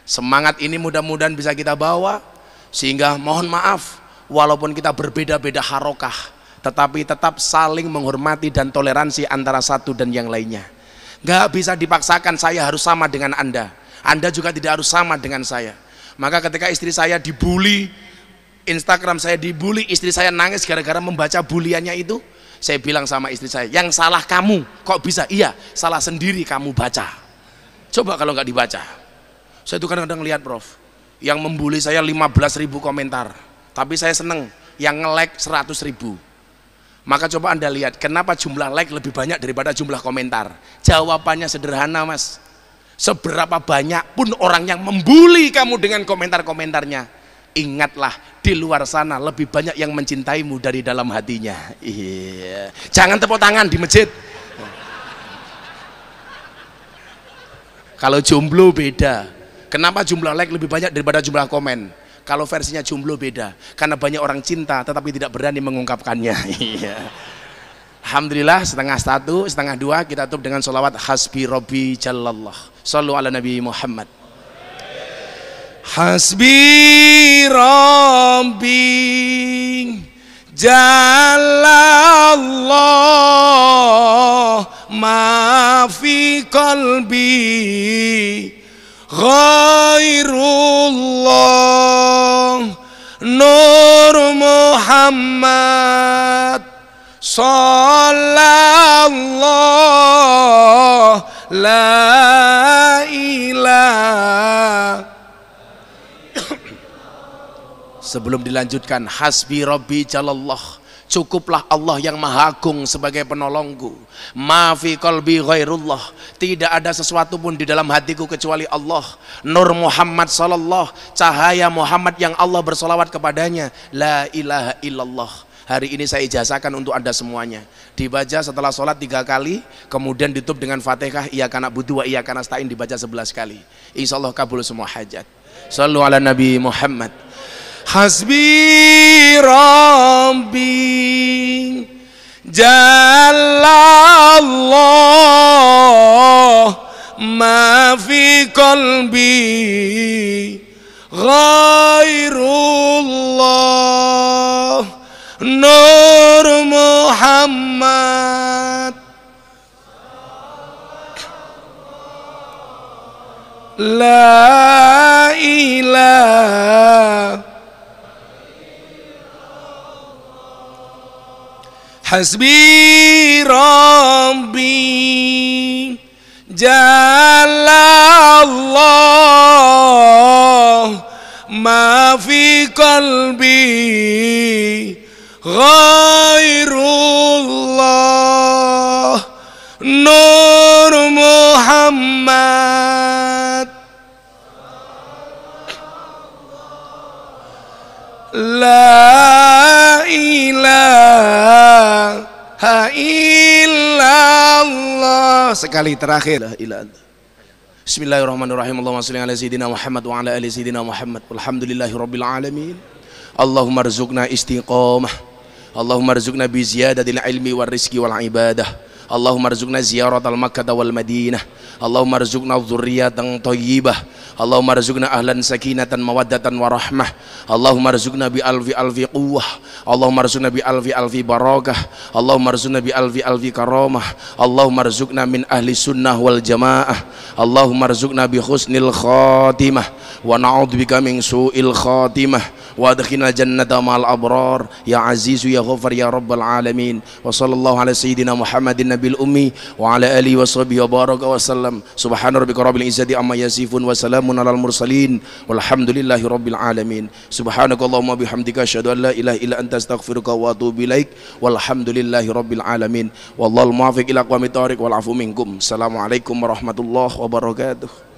Semangat ini mudah-mudahan bisa kita bawa, sehingga mohon maaf walaupun kita berbeda-beda harokah, tetapi tetap saling menghormati dan toleransi antara satu dan yang lainnya. Gak bisa dipaksakan saya harus sama dengan Anda juga tidak harus sama dengan saya. Maka ketika istri saya dibully, Instagram saya dibully, istri saya nangis gara-gara membaca buliannya itu, saya bilang sama istri saya, yang salah kamu. Kok bisa? Iya, salah sendiri kamu baca. Coba kalau nggak dibaca. Saya tuh kadang-kadang lihat, Prof, yang membuli saya 15.000 komentar, tapi saya seneng yang nge-like 100.000. Maka coba Anda lihat kenapa jumlah like lebih banyak daripada jumlah komentar. Jawabannya sederhana, Mas. Seberapa banyak pun orang yang membuli kamu dengan komentar-komentarnya, ingatlah di luar sana lebih banyak yang mencintaimu dari dalam hatinya. Iya. Jangan tepuk tangan di masjid. Kalau jomblo beda. Kenapa jumlah like lebih banyak daripada jumlah komen? Kalau versinya jomblo beda, karena banyak orang cinta tetapi tidak berani mengungkapkannya. Alhamdulillah, 1:30, 1:30 kita tutup dengan sholawat hasbi robbi jallallah. Sallu ala Nabi Muhammad. Hasbi robbi jallallah ma fi qalbi ghairullah Nur Muhammad sallallahu la ilaha. Sebelum dilanjutkan, hasbi rabbi jalallah, cukuplah Allah yang maha agung sebagai penolongku. Ma fi qalbi ghairullah, tidak ada sesuatu pun di dalam hatiku kecuali Allah. Nur Muhammad sallallahu, cahaya Muhammad yang Allah bersolawat kepadanya. La ilaha illallah. Hari ini saya ijazahkan untuk Anda semuanya. Dibaca setelah sholat 3 kali, kemudian ditutup dengan Fatihah iyyaka na'budu wa iyyaka nasta'in, dibaca 11 kali. Insyaallah kabul semua hajat. Shallu ala Nabi Muhammad. Hasbi Rabbi Jallallah ma fi qalbi ghairullah Nur Muhammad la ilaha hasbi rabbi jalallah ma fi qalbi ghairullah nur Muhammad la ilaha illallah. Sekali terakhir, la ilaha. Bismillahirrahmanirrahim. Allahumma shalli ala sayyidina Muhammad wa ala ali sayyidina Muhammad. Walhamdulillahirabbil alamin. Allahumma rzuqna istiqamah. Allahumma rzuqna bi ziyadatil ilmi war rizqi wal ibadah. Allahumma rzuqna ziyaratal Makkah wal Madinah. Allahumma rzuqna dzurriyyatan thayyibah. Allahumma rzuqna ahlan sakinatan mawaddatan warahmah. Allahumma rzuqna bi alfi quwwah. Allahumma rzuqna bi alfi barakah. Allahumma rzuqna bi alfi karamah. Allahumma rzuqna min ahli sunnah wal jamaah. Allahumma rzuqna bi husnil khatimah wa na'udzubika min su'il khatimah wa adkhilna jannata ma'al abrar ya azizu ya ghafar ya rabbal alamin. Wa sallallahu ala sayyidina Muhammadin nabil ummi wa ala alihi wa sahbihi wa baraka wa sallam. Subhana rabbika rabbil izzati amma yasifun wa salamun alal mursalin walhamdulillahi rabbil alamin. Subhanakallahumma bihamdika asyhadu an la ilaha illa anta astaghfiruka wa atubu ilaik walhamdulillahi rabbil alamin. Wallahul muwaffiq ila aqwamit thoriq wal afu minkum. Assalamualaikum warahmatullahi wabarakatuh.